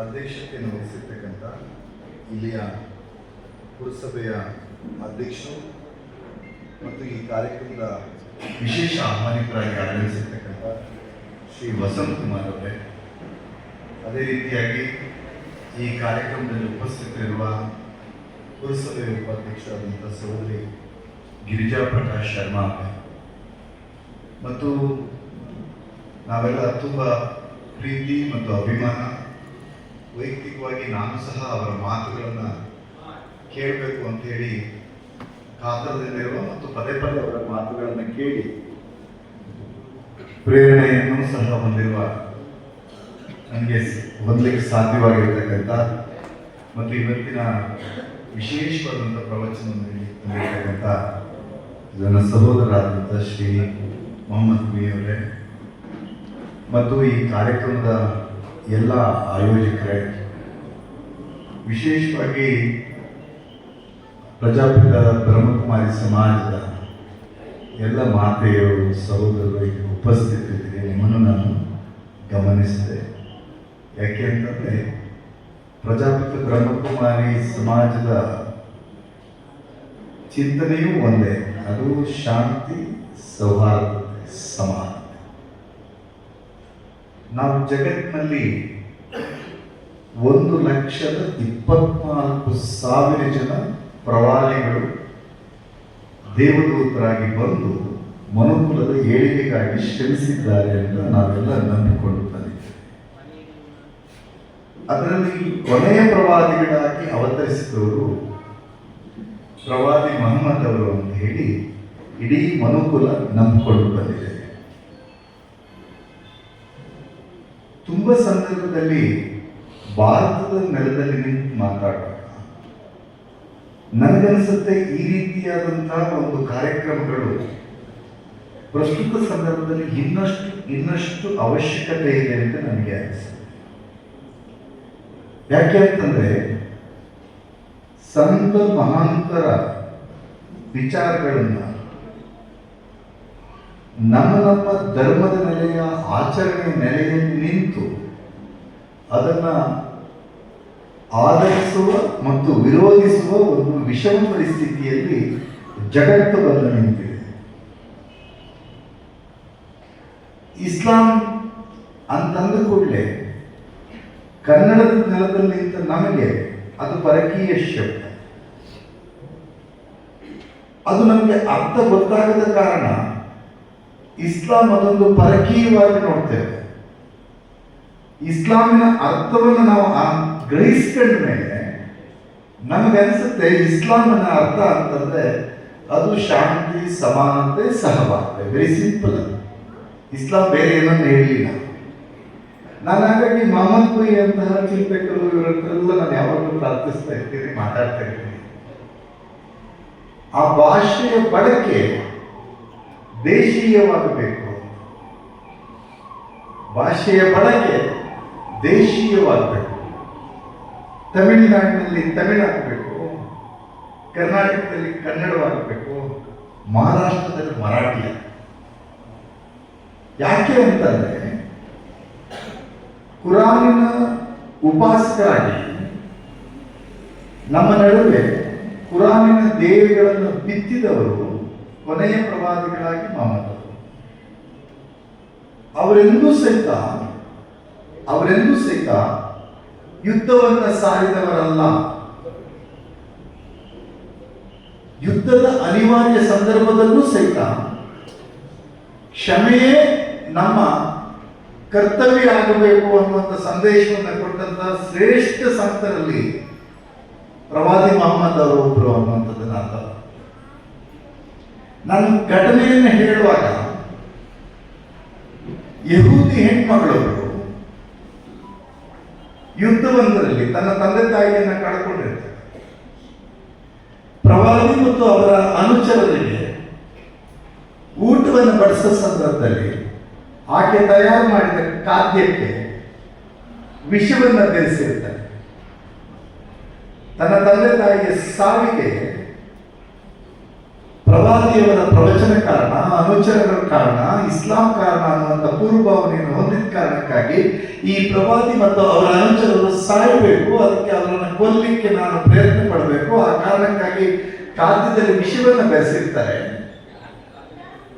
ಅಧ್ಯಕ್ಷತೆಯನ್ನು ವಹಿಸಿರ್ತಕ್ಕಂಥ ಇಲ್ಲಿಯ ಪುರಸಭೆಯ ಅಧ್ಯಕ್ಷರು ಮತ್ತು ಈ ಕಾರ್ಯಕ್ರಮದ ವಿಶೇಷ ಆಹ್ವಾನಿತರಾಗಿ ಆಗಮಿಸಿರ್ತಕ್ಕಂಥ ಶ್ರೀ ವಸಂತ್ ಕುಮಾರ್ ಅವರೇ, ಅದೇ ರೀತಿಯಾಗಿ ಈ ಕಾರ್ಯಕ್ರಮದಲ್ಲಿ ಉಪಸ್ಥಿತರಿರುವ ಪುರಸಭೆಯ ಉಪಾಧ್ಯಕ್ಷರಾದಂಥ ಸಹೋದರಿ ಗಿರಿಜಾ ಪ್ರಕಾಶ್ ಶರ್ಮಾ ಮತ್ತು ನಾವೆಲ್ಲ ತುಂಬ ಪ್ರೀತಿ ಮತ್ತು ಅಭಿಮಾನ, ವೈಯಕ್ತಿಕವಾಗಿ ನಾನು ಸಹ ಅವರ ಮಾತುಗಳನ್ನು ಕೇಳಬೇಕು ಅಂತ ಹೇಳಿ ಕಾತರದಲ್ಲಿರುವ ಮತ್ತು ಪದೇ ಪದೇ ಅವರ ಮಾತುಗಳನ್ನು ಕೇಳಿ ಪ್ರೇರಣೆಯನ್ನು ಸಹ ಹೊಂದಿರುವ ನನಗೆ ಹೊಂದಲಿಕ್ಕೆ ಸಾಧ್ಯವಾಗಿರ್ತಕ್ಕಂಥ ಮತ್ತು ಇವತ್ತಿನ ವಿಶೇಷವಾದಂಥ ಪ್ರವಚನವನ್ನು ಹೊಂದಿರತಕ್ಕಂಥ ನನ್ನ ಸಹೋದರರಾದಂಥ ಶ್ರೀ ಮೊಹಮ್ಮದ್ ಕುಯಿ ಅವರೇ ಮತ್ತು ಈ ಕಾರ್ಯಕ್ರಮದ ಎಲ್ಲ ಆಯೋಜಕರೇ, ವಿಶೇಷವಾಗಿ ಪ್ರಜಾಪಿತ ಬ್ರಹ್ಮಕುಮಾರಿ ಸಮಾಜದ ಎಲ್ಲ ಮಾತೆಯರು, ಸಹೋದರರು ಈಗ ಉಪಸ್ಥಿತರಿದ್ದೀರಿ. ನಿಮ್ಮನ್ನು ನಾನು ಗಮನಿಸಿದೆ. ಯಾಕೆ ಅಂತಂದರೆ ಪ್ರಜಾಪಿತ ಬ್ರಹ್ಮಕುಮಾರಿ ಸಮಾಜದ ಚಿಂತನೆಯೂ ಒಂದೇ, ಅದು ಶಾಂತಿ, ಸೌಹಾರ್ದತೆ, ಸಮಾನತೆ. ನಾವು ಜಗತ್ತಿನಲ್ಲಿ 1,24,000 ಜನ ಪ್ರವಾದಿಗಳು ದೇವದೂತರಾಗಿ ಬಂದು ಮನುಕುಲದ ಏಳಿಗೆಗಾಗಿ ಶ್ರಮಿಸಿದ್ದಾರೆ ಅಂತ ನಾವೆಲ್ಲ ನಂಬಿಕೊಂಡು ಬಂದಿದ್ದೇವೆ. ಅದರಲ್ಲಿ ಕೊನೆಯ ಪ್ರವಾದಿಗಳಾಗಿ ಅವತರಿಸಿದವರು ಪ್ರವಾದಿ ಮೊಹಮ್ಮದ್ ಅವರು ಅಂತ ಹೇಳಿ ಇಡೀ ಮನುಕುಲ ನಂಬಿಕೊಂಡು ಬಂದಿದೆ. ತುಂಬ ಸಂದರ್ಭದಲ್ಲಿ ಭಾರತದ ನೆಲದಲ್ಲಿ ನಿಂತು ಮಾತಾಡುವಾಗ ನನಗನ್ಸುತ್ತೆ ಈ ರೀತಿಯಾದಂತಹ ಒಂದು ಕಾರ್ಯಕ್ರಮಗಳು ಪ್ರಸ್ತುತ ಸಂದರ್ಭದಲ್ಲಿ ಇನ್ನಷ್ಟು ಅವಶ್ಯಕತೆ ಇದೆ ಅಂತ ನನಗೆ ಅನಿಸುತ್ತೆ. ಯಾಕೆ ಅಂತಂದ್ರೆ ಸಂತ ಮಹಾಂತರ ವಿಚಾರಗಳನ್ನ ನಮ್ಮ ಧರ್ಮದ ನೆಲೆಯ ಆಚರಣೆಯ ನೆಲೆಯಲ್ಲಿ ನಿಂತು ಅದನ್ನ ಆಧರಿಸುವ ಮತ್ತು ವಿರೋಧಿಸುವ ಒಂದು ವಿಷಮ ಪರಿಸ್ಥಿತಿಯಲ್ಲಿ ಜಗತ್ತು ಬಂದು ನಿಂತಿದೆ. ಇಸ್ಲಾಂ ಅಂತಂದ ಕೂಡಲೇ ಕನ್ನಡದ ನೆಲದಲ್ಲಿ ನಿಂತ ನಮಗೆ ಅದು ಪರಕೀಯ ಶಬ್ದ. ಅದು ನಮಗೆ ಅರ್ಥ ಗೊತ್ತಾಗದ ಕಾರಣ ಇಸ್ಲಾಂ ಅದೊಂದು ಪರಕೀಯವಾಗಿ ನೋಡ್ತೇವೆ. ಇಸ್ಲಾಮಿನ ಅರ್ಥವನ್ನು ನಾವು ಗ್ರಹಿಸ್ಕೊಂಡ ಮೇಲೆ ನಮಗನ್ಸುತ್ತೆ ಇಸ್ಲಾಮಿನ ಅರ್ಥ ಅಂತಂದ್ರೆ ಅದು ಶಾಂತಿ, ಸಮಾನತೆ, ಸಹಬಾಳ್ವೆ. Very simple. ಇಸ್ಲಾಂ ಬೇರೆ ಏನನ್ನು ಹೇಳಲಿಲ್ಲ. ನಾನು ಹಾಗಾಗಿ ಮೊಹಮ್ಮದ್ ಕುಯಿ ಅಂತಹ ಚಿಂತಕರು ಇವರನ್ನೆಲ್ಲ ನಾನು ಯಾವಾಗಲೂ ಪ್ರಾರ್ಥಿಸ್ತಾ ಇರ್ತೀನಿ, ಮಾತಾಡ್ತಾ ಇರ್ತೀನಿ. ಆ ಭಾಷೆಯ ಬಳಕೆ ದೇಶೀಯವಾಗಬೇಕು, ಭಾಷೆಯ ಬಳಕೆ ದೇಶೀಯವಾಗಬೇಕು. ತಮಿಳುನಾಡಿನಲ್ಲಿ ತಮಿಳಾಗಬೇಕು, ಕರ್ನಾಟಕದಲ್ಲಿ ಕನ್ನಡವಾಗಬೇಕು, ಮಹಾರಾಷ್ಟ್ರದಲ್ಲಿ ಮರಾಠಿ. ಯಾಕೆ ಅಂತಂದ್ರೆ ಕುರಾನಿನ ಉಪಾಸಕರಾಗಿ ನಮ್ಮ ನಡುವೆ ಕುರಾನಿನ ದೇವಿಗಳನ್ನು ಬಿತ್ತಿದವರು ಕೊನೆಯ ಪ್ರವಾದಿಗಳಾಗಿ ಮೊಹಮ್ಮದ್ ಅವರು. ಅವರೆಂದೂ ಸಹಿತ ಯುದ್ಧವನ್ನು ಸಾರಿದವರಲ್ಲ. ಯುದ್ಧದ ಅನಿವಾರ್ಯ ಸಂದರ್ಭದಲ್ಲೂ ಸಹಿತ ಕ್ಷಮೆಯೇ ನಮ್ಮ ಕರ್ತವ್ಯ ಆಗಬೇಕು ಅನ್ನುವಂಥ ಸಂದೇಶವನ್ನು ಕೊಟ್ಟಂತಹ ಶ್ರೇಷ್ಠ ಸಂತರಲ್ಲಿ ಪ್ರವಾದಿ ಮೊಹಮ್ಮದ್ ಅವರು ಒಬ್ಬರು ಅನ್ನುವಂಥದ್ದನ್ನು ಅರ್ಥ. ನಾನು ಘಟನೆಯನ್ನು ಹೇಳುವಾಗ ಯಹೂದಿ ಹೆಣ್ಮಗಳವರು ಯುದ್ಧವೊಂದರಲ್ಲಿ ತನ್ನ ತಂದೆ ತಾಯಿಯನ್ನು ಕಳ್ಕೊಂಡಿರ್ತಾರೆ. ಪ್ರವಾದಿ ಮತ್ತು ಅವರ ಅನುಚರರಿಗೆ ಊಟವನ್ನು ಬಡಿಸೋ ಸಂದರ್ಭದಲ್ಲಿ ಆಕೆ ತಯಾರು ಮಾಡಿದ ಖಾದ್ಯಕ್ಕೆ ವಿಷವನ್ನು ಬೆರೆಸಿರ್ತಾರೆ. ತನ್ನ ತಂದೆ ತಾಯಿಯ ಸಾವಿಗೆ ಪ್ರವಾದಿಯವರ ಪ್ರವಚನ ಕಾರಣ, ಅನುಚರಗಳ ಕಾರಣ, ಇಸ್ಲಾಂ ಕಾರಣ ಅನ್ನುವಂಥ ಪೂರ್ವಭಾವನೆಯನ್ನು ಹೊಂದಿದ ಕಾರಣಕ್ಕಾಗಿ ಈ ಪ್ರವಾದಿ ಮತ್ತು ಅವರ ಅನುಚರರು ಸಾಯಬೇಕು, ಅದಕ್ಕೆ ಅವರನ್ನು ಕೊಲ್ಲಿಕ್ಕೆ ನಾನು ಪ್ರಯತ್ನ ಪಡಬೇಕು, ಆ ಕಾರಣಕ್ಕಾಗಿ ಖಾದ್ಯದಲ್ಲಿ ವಿಷವನ್ನು ಬೆರೆಸಿರ್ತಾರೆ.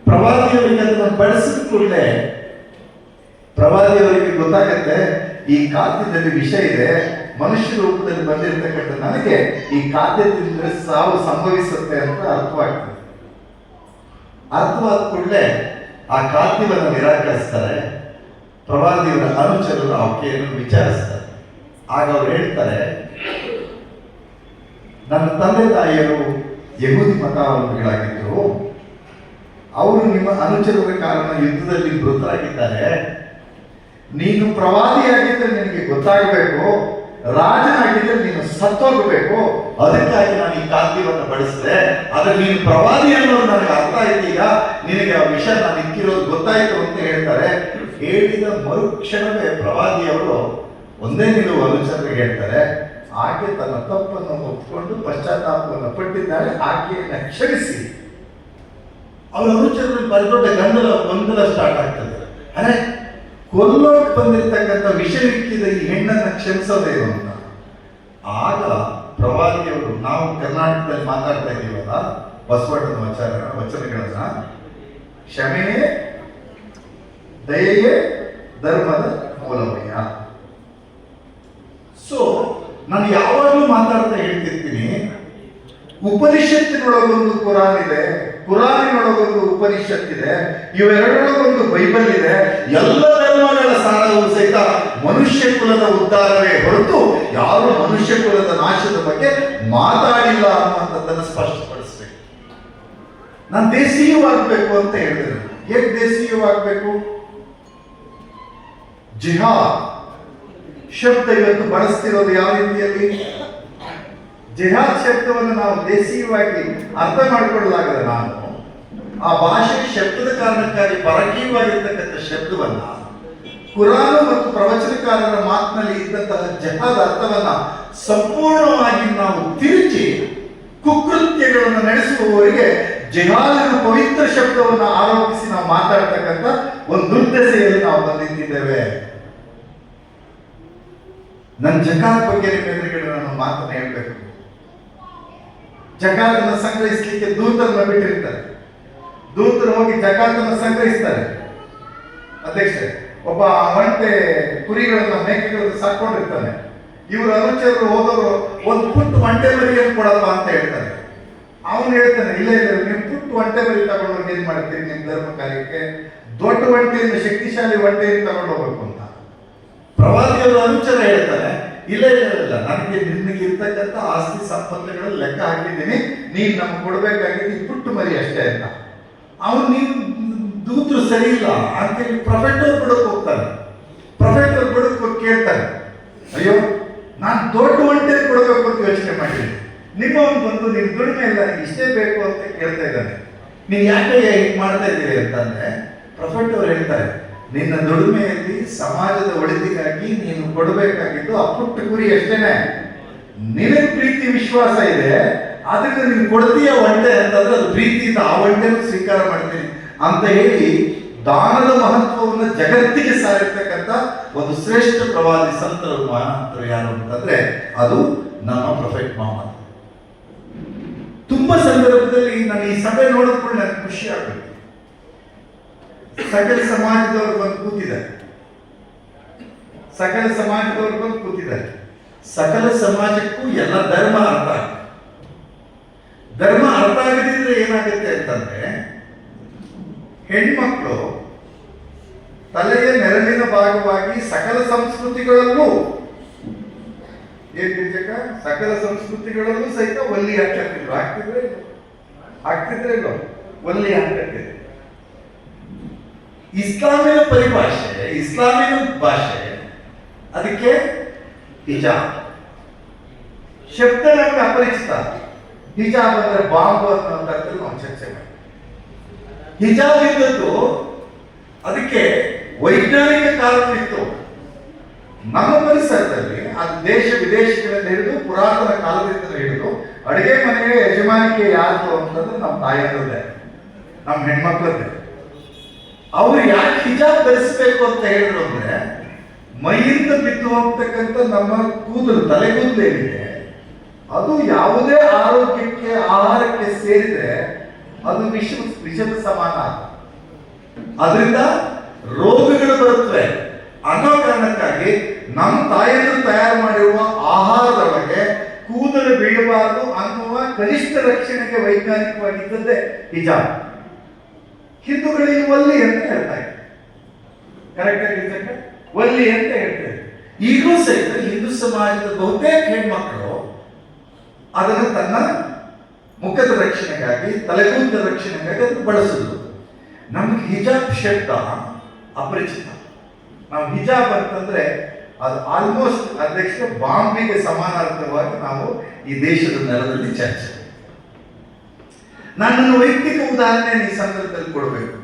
ಪ್ರವಾದಿಯವರಿಗೆ ಅದನ್ನು ಬಳಸಿದ ಕೂಡಲೇ ಪ್ರವಾದಿಯವರಿಗೆ ಗೊತ್ತಾಗತ್ತೆ ಈ ಖಾದ್ಯದಲ್ಲಿ ವಿಷ ಇದೆ, ಮನುಷ್ಯ ರೂಪದಲ್ಲಿ ಬಂದಿರತಕ್ಕಂಥ ನನಗೆ ಈ ಖಾದ್ಯ ತಿಂದರೆ ಸಾವು ಸಂಭವಿಸುತ್ತೆ ಅಂತ ಅರ್ಥವಾಗ್ತದೆ. ಅರ್ಥವಾದ ಕೂಡಲೇ ಆ ಖಾದ್ಯವನ್ನು ನಿರಾಕರಿಸ್ತಾರೆ. ಪ್ರವಾದಿಯವರ ಅನುಚರರು ಆಕೆಯನ್ನು ವಿಚಾರಿಸ್ತಾರೆ. ಆಗ ಅವ್ರು ಹೇಳ್ತಾರೆ, ನನ್ನ ತಂದೆ ತಾಯಿಯರು ಯಹೂದಿ ಮತಾವಲಂಬಿಗಳಾಗಿದ್ದರು, ಅವರು ನಿಮ್ಮ ಅನುಚರರ ಕಾರಣ ಯುದ್ಧದಲ್ಲಿ ಮೃತರಾಗಿದ್ದಾರೆ. ನೀನು ಪ್ರವಾದಿಯಾಗಿದ್ದರೆ ನಿನಗೆ ಗೊತ್ತಾಗಬೇಕು, ರಾಜನಾಗಿದ್ದರೆ ನೀನು ಸತ್ತೋಗಬೇಕು, ಅದಕ್ಕಾಗಿ ನಾನು ಈ ಖಾದ್ಯವನ್ನು ಬಡಿಸಿದೆ. ಆದರೆ ನೀನು ಪ್ರವಾದಿ ಅನ್ನೋದು ನನಗೆ ಅರ್ಥ ಆಯ್ತು, ಈಗ ನಿನಗೆ ಆ ವಿಷಯ ನಾನು ಇಕ್ಕಿರೋದು ಗೊತ್ತಾಯ್ತು ಅಂತ ಹೇಳ್ತಾರೆ. ಹೇಳಿದ ಮರುಕ್ಷಣವೇ ಪ್ರವಾದಿಯವರು ಒಂದೇ ನಿಲುವು ಅನುಚರರಿಗೆ ಹೇಳ್ತಾರೆ, ಆಕೆ ತನ್ನ ತಪ್ಪನ್ನು ಒಪ್ಪಿಕೊಂಡು ಪಶ್ಚಾತ್ತಾಪವನ್ನು ಪಟ್ಟಿದ್ದಾಳೆ, ಆಕೆಯನ್ನು ಕ್ಷಮಿಸಿ. ಅವರ ಅನುಚರರಲ್ಲಿ ಬರದೊಡ್ಡ ಗೊಂದಲ ಸ್ಟಾರ್ಟ್ ಆಗ್ತದೆ. ಅರೆ, ಕೊಲ್ಲೋಕೆ ಬಂದಿರತಕ್ಕಂಥ ವಿಷಯಕ್ಕಿದ ಈ ಹೆಣ್ಣನ್ನು ಕ್ಷಮಿಸೋದೇ ಅಂತ. ಆಗ ಪ್ರವಾದಿಯವರು, ನಾವು ಕರ್ನಾಟಕದಲ್ಲಿ ಮಾತಾಡ್ತಾ ಇದ್ದೀವಲ್ಲ ಬಸವಣ್ಣನ ವಚನಗಳನ್ನ, ಕ್ಷಮೆಯೇ ದಯೆಯೇ ಧರ್ಮದ ಮೂಲವಯ್ಯ. ಸೊ ನಾನು ಯಾವಾಗಲೂ ಮಾತಾಡ್ತಾ ಹೇಳ್ತಿರ್ತೀನಿ, ಉಪನಿಷತ್ತಿನೊಳಗೊಂದು ಕುರಾನ್ ಇದೆ, ಕುರಾನಿನೊಳಗೊಂದು ಉಪನಿಷತ್ತಿದೆ, ಇವೆರಡರೊಳಗೊಂದು ಬೈಬಲ್ ಇದೆ. ಎಲ್ಲ ಧರ್ಮಗಳ ಸಾರವು ಸಹಿತ ಮನುಷ್ಯ ಕುಲದ ಉದ್ಧಾರವೇ ಹೊರತು ಯಾರು ಮನುಷ್ಯ ಕುಲದ ನಾಶದ ಬಗ್ಗೆ ಮಾತಾಡಿಲ್ಲ ಅನ್ನುವಂಥದ್ದನ್ನು ಸ್ಪಷ್ಟಪಡಿಸ್ಬೇಕು. ನಾನು ದೇಶೀಯವಾಗಬೇಕು ಅಂತ ಹೇಳಿದ್ರು. ಹೇಗೆ ದೇಶೀಯವಾಗಬೇಕು? ಜಿಹಾದ್ ಶಬ್ದ ಇವತ್ತು ಬಳಸ್ತಿರೋದು ಯಾವ ರೀತಿಯಲ್ಲಿ? ಜಿಹಾದ್ ಶಬ್ದವನ್ನು ನಾವು ದೇಶೀಯವಾಗಿ ಅರ್ಥ ಮಾಡಿಕೊಳ್ಳಲಾಗದ ನಾನು ಆ ಭಾಷೆ ಶಬ್ದದ ಕಾರಣಕ್ಕಾಗಿ ಪರಕೀಯವಾಗಿರ್ತಕ್ಕಂಥ ಶಬ್ದವನ್ನ ಕುರಾನು ಮತ್ತು ಪ್ರವಚನಕಾರರ ಮಾತಿನಲ್ಲಿ ಇದ್ದಂತಹ ಜಿಹಾದ್ ಅರ್ಥವನ್ನ ಸಂಪೂರ್ಣವಾಗಿ ನಾವು ತಿರುಚಿ ಕುಕೃತ್ಯಗಳನ್ನು ನಡೆಸುವವರಿಗೆ ಜಿಹಾದಿನ ಪವಿತ್ರ ಶಬ್ದವನ್ನು ಆರೋಪಿಸಿ ನಾವು ಮಾತಾಡ್ತಕ್ಕಂಥ ಒಂದು ದುರ್ದಶೆಯಲ್ಲಿ ನಾವು ಬಂದಿದ್ದೇವೆ. ನನ್ನ ಜಕಾತ್ ಬಗ್ಗೆ ನಿಮ್ಮೆದುರುಗಡೆ ನಾನು ಮಾತನ್ನು ಹೇಳ್ಬೇಕು. ಜಕಾತನ್ನು ಸಂಗ್ರಹಿಸಲಿಕ್ಕೆ ದೂತರನ್ನ ಬಿಟ್ಟಿರ್ತಾರೆ. ದೂತರು ಹೋಗಿ ಜಕಾತನ್ನು ಸಂಗ್ರಹಿಸ್ತಾರೆ. ಅಧ್ಯಕ್ಷರೇ, ಒಬ್ಬ ಒಂಟೆ ಕುರಿಗಳನ್ನ ಮೇಕೆಗಳನ್ನು ಸಾಕೊಂಡಿರ್ತಾನೆ. ಇವರು ಅನುಚರರು ಹೋದವರು ಒಂದು ಪುಟ್ಟು ಒಂಟೆ ಮರಿಯನ್ನು ಕೊಡಪ್ಪ ಅಂತ ಹೇಳ್ತಾರೆ. ಅವನು ಹೇಳ್ತಾನೆ, ಇಲ್ಲ ಇಲ್ಲ, ನೀವು ಪುಟ್ಟು ಒಂಟೆ ಮರಿ ತಗೊಂಡೋಗಿ ಏನ್ ಮಾಡ್ತೀರಿ ನಿಮ್ಮ ಧರ್ಮ ಕಾರ್ಯಕ್ಕೆ? ದೊಡ್ಡ ಒಂಟೆಯನ್ನು, ಶಕ್ತಿಶಾಲಿ ಒಂಟೆಯನ್ನು ತಗೊಂಡು ಹೋಗ್ಬೇಕು ಅಂತ. ಪ್ರವಾದಿಯವರು ಅನುಚರ ಹೇಳ್ತಾರೆ, ಇಲ್ಲ ಇಲ್ಲ ಇಲ್ಲ, ನನಗೆ ನಿನಗೆ ಇರ್ತಕ್ಕಂಥ ಆಸ್ತಿ ಸಂಪತ್ತುಗಳನ್ನು ಲೆಕ್ಕ ಹಾಕಿದ್ದೀನಿ, ನೀನು ನಮ್ಗೆ ಕೊಡಬೇಕಾಗಿದ್ದು ಈ ಪುಟ್ಟು ಮರಿ ಅಷ್ಟೇ ಅಂತ. ಅವನು, ನೀನು ದೂತರು ಸರಿ ಇಲ್ಲ ಅಂತೇಳಿ ಪ್ರೊಫೆಟರ್ ಬಿಡಕ್ಕೆ ಹೋಗ್ತಾನೆ. ಪ್ರೊಫೆಟರ್ ಬಿಡಕ್ಕೆ ಹೋಗಿ ಕೇಳ್ತಾನೆ, ಅಯ್ಯೋ ನಾನು ದೊಡ್ಡ ಒಂಟೆ ಕೊಡಬೇಕು ಅಂತ ಯೋಚನೆ ಮಾಡಿದ್ದೀನಿ, ನಿಮ್ಮವನು ಬಂದು ನಿನ್ನ ದುಡಿಮೆ ಇಲ್ಲ ಇಷ್ಟೇ ಬೇಕು ಅಂತ ಕೇಳ್ತಾ ಇದ್ದಾನೆ, ನೀನು ಯಾಕೆ ಹೀಗೆ ಮಾಡ್ತಾ ಇದ್ದೀರಿ ಅಂತಂದ್ರೆ ಪ್ರೊಫೆಟರ್ ಹೇಳ್ತಾರೆ, ನಿನ್ನ ದುಡಿಮೆಯಲ್ಲಿ ಸಮಾಜದ ಒಳಿತಿಗಾಗಿ ನೀನು ಕೊಡಬೇಕಾಗಿದ್ದು ಆ ಪುಟ್ಟ ಕುರಿ ಅಷ್ಟೇನೆ. ನಿನಗೆ ಪ್ರೀತಿ ವಿಶ್ವಾಸ ಇದೆ, ಅದಕ್ಕೆ ನೀನು ಕೊಡ್ತೀಯ ಒಂಟೆ ಅಂತಂದ್ರೆ ಅದು ಪ್ರೀತಿಯಿಂದ ಆ ಒಂಟೆನೂ ಸ್ವೀಕಾರ ಮಾಡ್ತೀನಿ ಅಂತ ಹೇಳಿ ದಾನದ ಮಹತ್ವವನ್ನು ಜಗತ್ತಿಗೆ ಸಾರಿರ್ತಕ್ಕಂಥ ಒಂದು ಶ್ರೇಷ್ಠ ಪ್ರವಾದಿ ಸಂತರು ಮಹಾಂತರು ಯಾರು ಅಂತಂದ್ರೆ ಅದು ನಮ್ಮ ಪ್ರೊಫೆಟ್ ಮೊಹಮ್ಮದ್. ತುಂಬಾ ಸಂದರ್ಭದಲ್ಲಿ ನಾನು ಈ ಸಭೆ ನೋಡಿದ್ಕೊಂಡು ನನಗೆ ಖುಷಿ ಆಗ್ಬೇಕು. ಸಕಲ ಸಮಾಜದವರು ಬಂದು ಕೂತಿದ್ದಾರೆ. ಸಕಲ ಸಮಾಜದವರು ಬಂದು ಕೂತಿದ್ದಾರೆ. ಸಕಲ ಸಮಾಜಕ್ಕೂ ಎಲ್ಲ ಧರ್ಮ ಅರ್ಥ ಆಗುತ್ತೆ. ಧರ್ಮ ಅರ್ಥ ಆಗದಿದ್ರೆ ಏನಾಗುತ್ತೆ ಅಂತಂದ್ರೆ, ಹೆಣ್ಮಕ್ಳು ತಲೆಯ ನೆರಳಿನ ಭಾಗವಾಗಿ ಸಕಲ ಸಂಸ್ಕೃತಿಗಳಲ್ಲೂ ಸಕಲ ಸಂಸ್ಕೃತಿಗಳಲ್ಲೂ ಸಹಿತ ಒಲ್ಲಿ ಹಾಕ್ತಿದ್ರು. ಆಗ್ತಿದ್ರೆ ಇಲ್ಲೋ ಒಲ್ಲಿ ಹಾಕ್ತಿದ್ರು. ಇಸ್ಲಾಮಿನ ಪರಿಭಾಷೆ, ಇಸ್ಲಾಮಿನ ಭಾಷೆ, ಅದಕ್ಕೆ ಹಿಜಾಬ್ ಶಬ್ದ ನಮಗೆ ಅಪರಿಚಿತ. ಹಿಜಾಬ್ ಅಂದ್ರೆ ಬಾಂಬು ಅನ್ನುವಂಥದ್ದು ನಾವು ಚರ್ಚೆ ಮಾಡಿ. ಹಿಜಾಬ್ ಇದ್ದದ್ದು ಅದಕ್ಕೆ ವೈಜ್ಞಾನಿಕ ಕಾರಣ ಇತ್ತು. ನಮ್ಮ ಪರಿಸರದಲ್ಲಿ ಅದು ದೇಶ ವಿದೇಶಗಳಿಂದ ಹಿಡಿದು ಪುರಾತನ ಕಾಲದಿಂದ ಹಿಡಿದು ಅಡುಗೆ ಮನೆಗೆ ಯಜಮಾನಿಕೆ ಯಾರು ಅಂತಂದ್ರೆ ನಮ್ಮ ತಾಯಿಯರದೇ, ನಮ್ಮ ಹೆಣ್ಮಕ್ಳದ್ದೇ. ಅವ್ರು ಯಾಕೆ ಹಿಜಾಬ್ ಧರಿಸ್ಬೇಕು ಅಂತ ಹೇಳಿದ್ರು ಅಂದ್ರೆ, ಮೈಯಿಂದ ಬಿದ್ದು ಹೋಗ್ತಕ್ಕಂಥ ನಮ್ಮ ಕೂದಲು, ತಲೆಗೂದಲು ಏನಿದೆ, ಅದು ಯಾವುದೇ ಆರೋಗ್ಯಕ್ಕೆ, ಆಹಾರಕ್ಕೆ ಸೇರಿದ್ರೆ ಅದು ವಿಷದ ಸಮಾನ. ಅದರಿಂದ ರೋಗಗಳು ಬರುತ್ತವೆ. ಅನ್ನೋ ಕಾರಣಕ್ಕಾಗಿ ನಮ್ಮ ತಾಯಿಯರು ತಯಾರು ಮಾಡಿರುವ ಆಹಾರದೊಳಗೆ ಕೂದಲು ಬೀಳಬಾರದು ಅನ್ನುವ ಕನಿಷ್ಠ ರಕ್ಷಣೆಗೆ ವೈಜ್ಞಾನಿಕವಾಗಿದ್ದದ್ದೇ ಹಿಜಾಬ್. ಹಿಂದೂಗಳಿಗೆ ಒಲ್ಲಿ ಅಂತ ಹೇಳ್ತಾರೆ, ಕರೆಕ್ಟ್ ಆಗಿ ಒಲ್ಲಿ ಅಂತ ಹೇಳ್ತಾರೆ. ಈಗಲೂ ಸಹಿತ ಹಿಂದೂ ಸಮಾಜದ ಬಹುತೇಕ ಹೆಣ್ಮಕ್ಕಳು ಅದನ್ನು ತನ್ನ ಮುಖದ ರಕ್ಷಣೆಗಾಗಿ, ತಲೆಗೂದಲ ರಕ್ಷಣೆಗಾಗಿ ಅದನ್ನು ಬಳಸುದು. ನಮ್ಗೆ ಹಿಜಾಬ್ ಶಬ್ದ ಅಪರಿಚಿತ. ನಾವು ಹಿಜಾಬ್ ಅಂತಂದ್ರೆ ಅದು ಆಲ್ಮೋಸ್ಟ್ ಅಧ್ಯಕ್ಷ ಬಾಂಬಿಗೆ ಸಮಾನಾರ್ಥವಾಗಿ ನಾವು ಈ ದೇಶದ ನೆಲದಲ್ಲಿ ಚರ್ಚೆ. ನಾನು ನನ್ನ ವೈಯಕ್ತಿಕ ಉದಾಹರಣೆ ಈ ಸಂದರ್ಭದಲ್ಲಿ ಕೊಡಬೇಕು.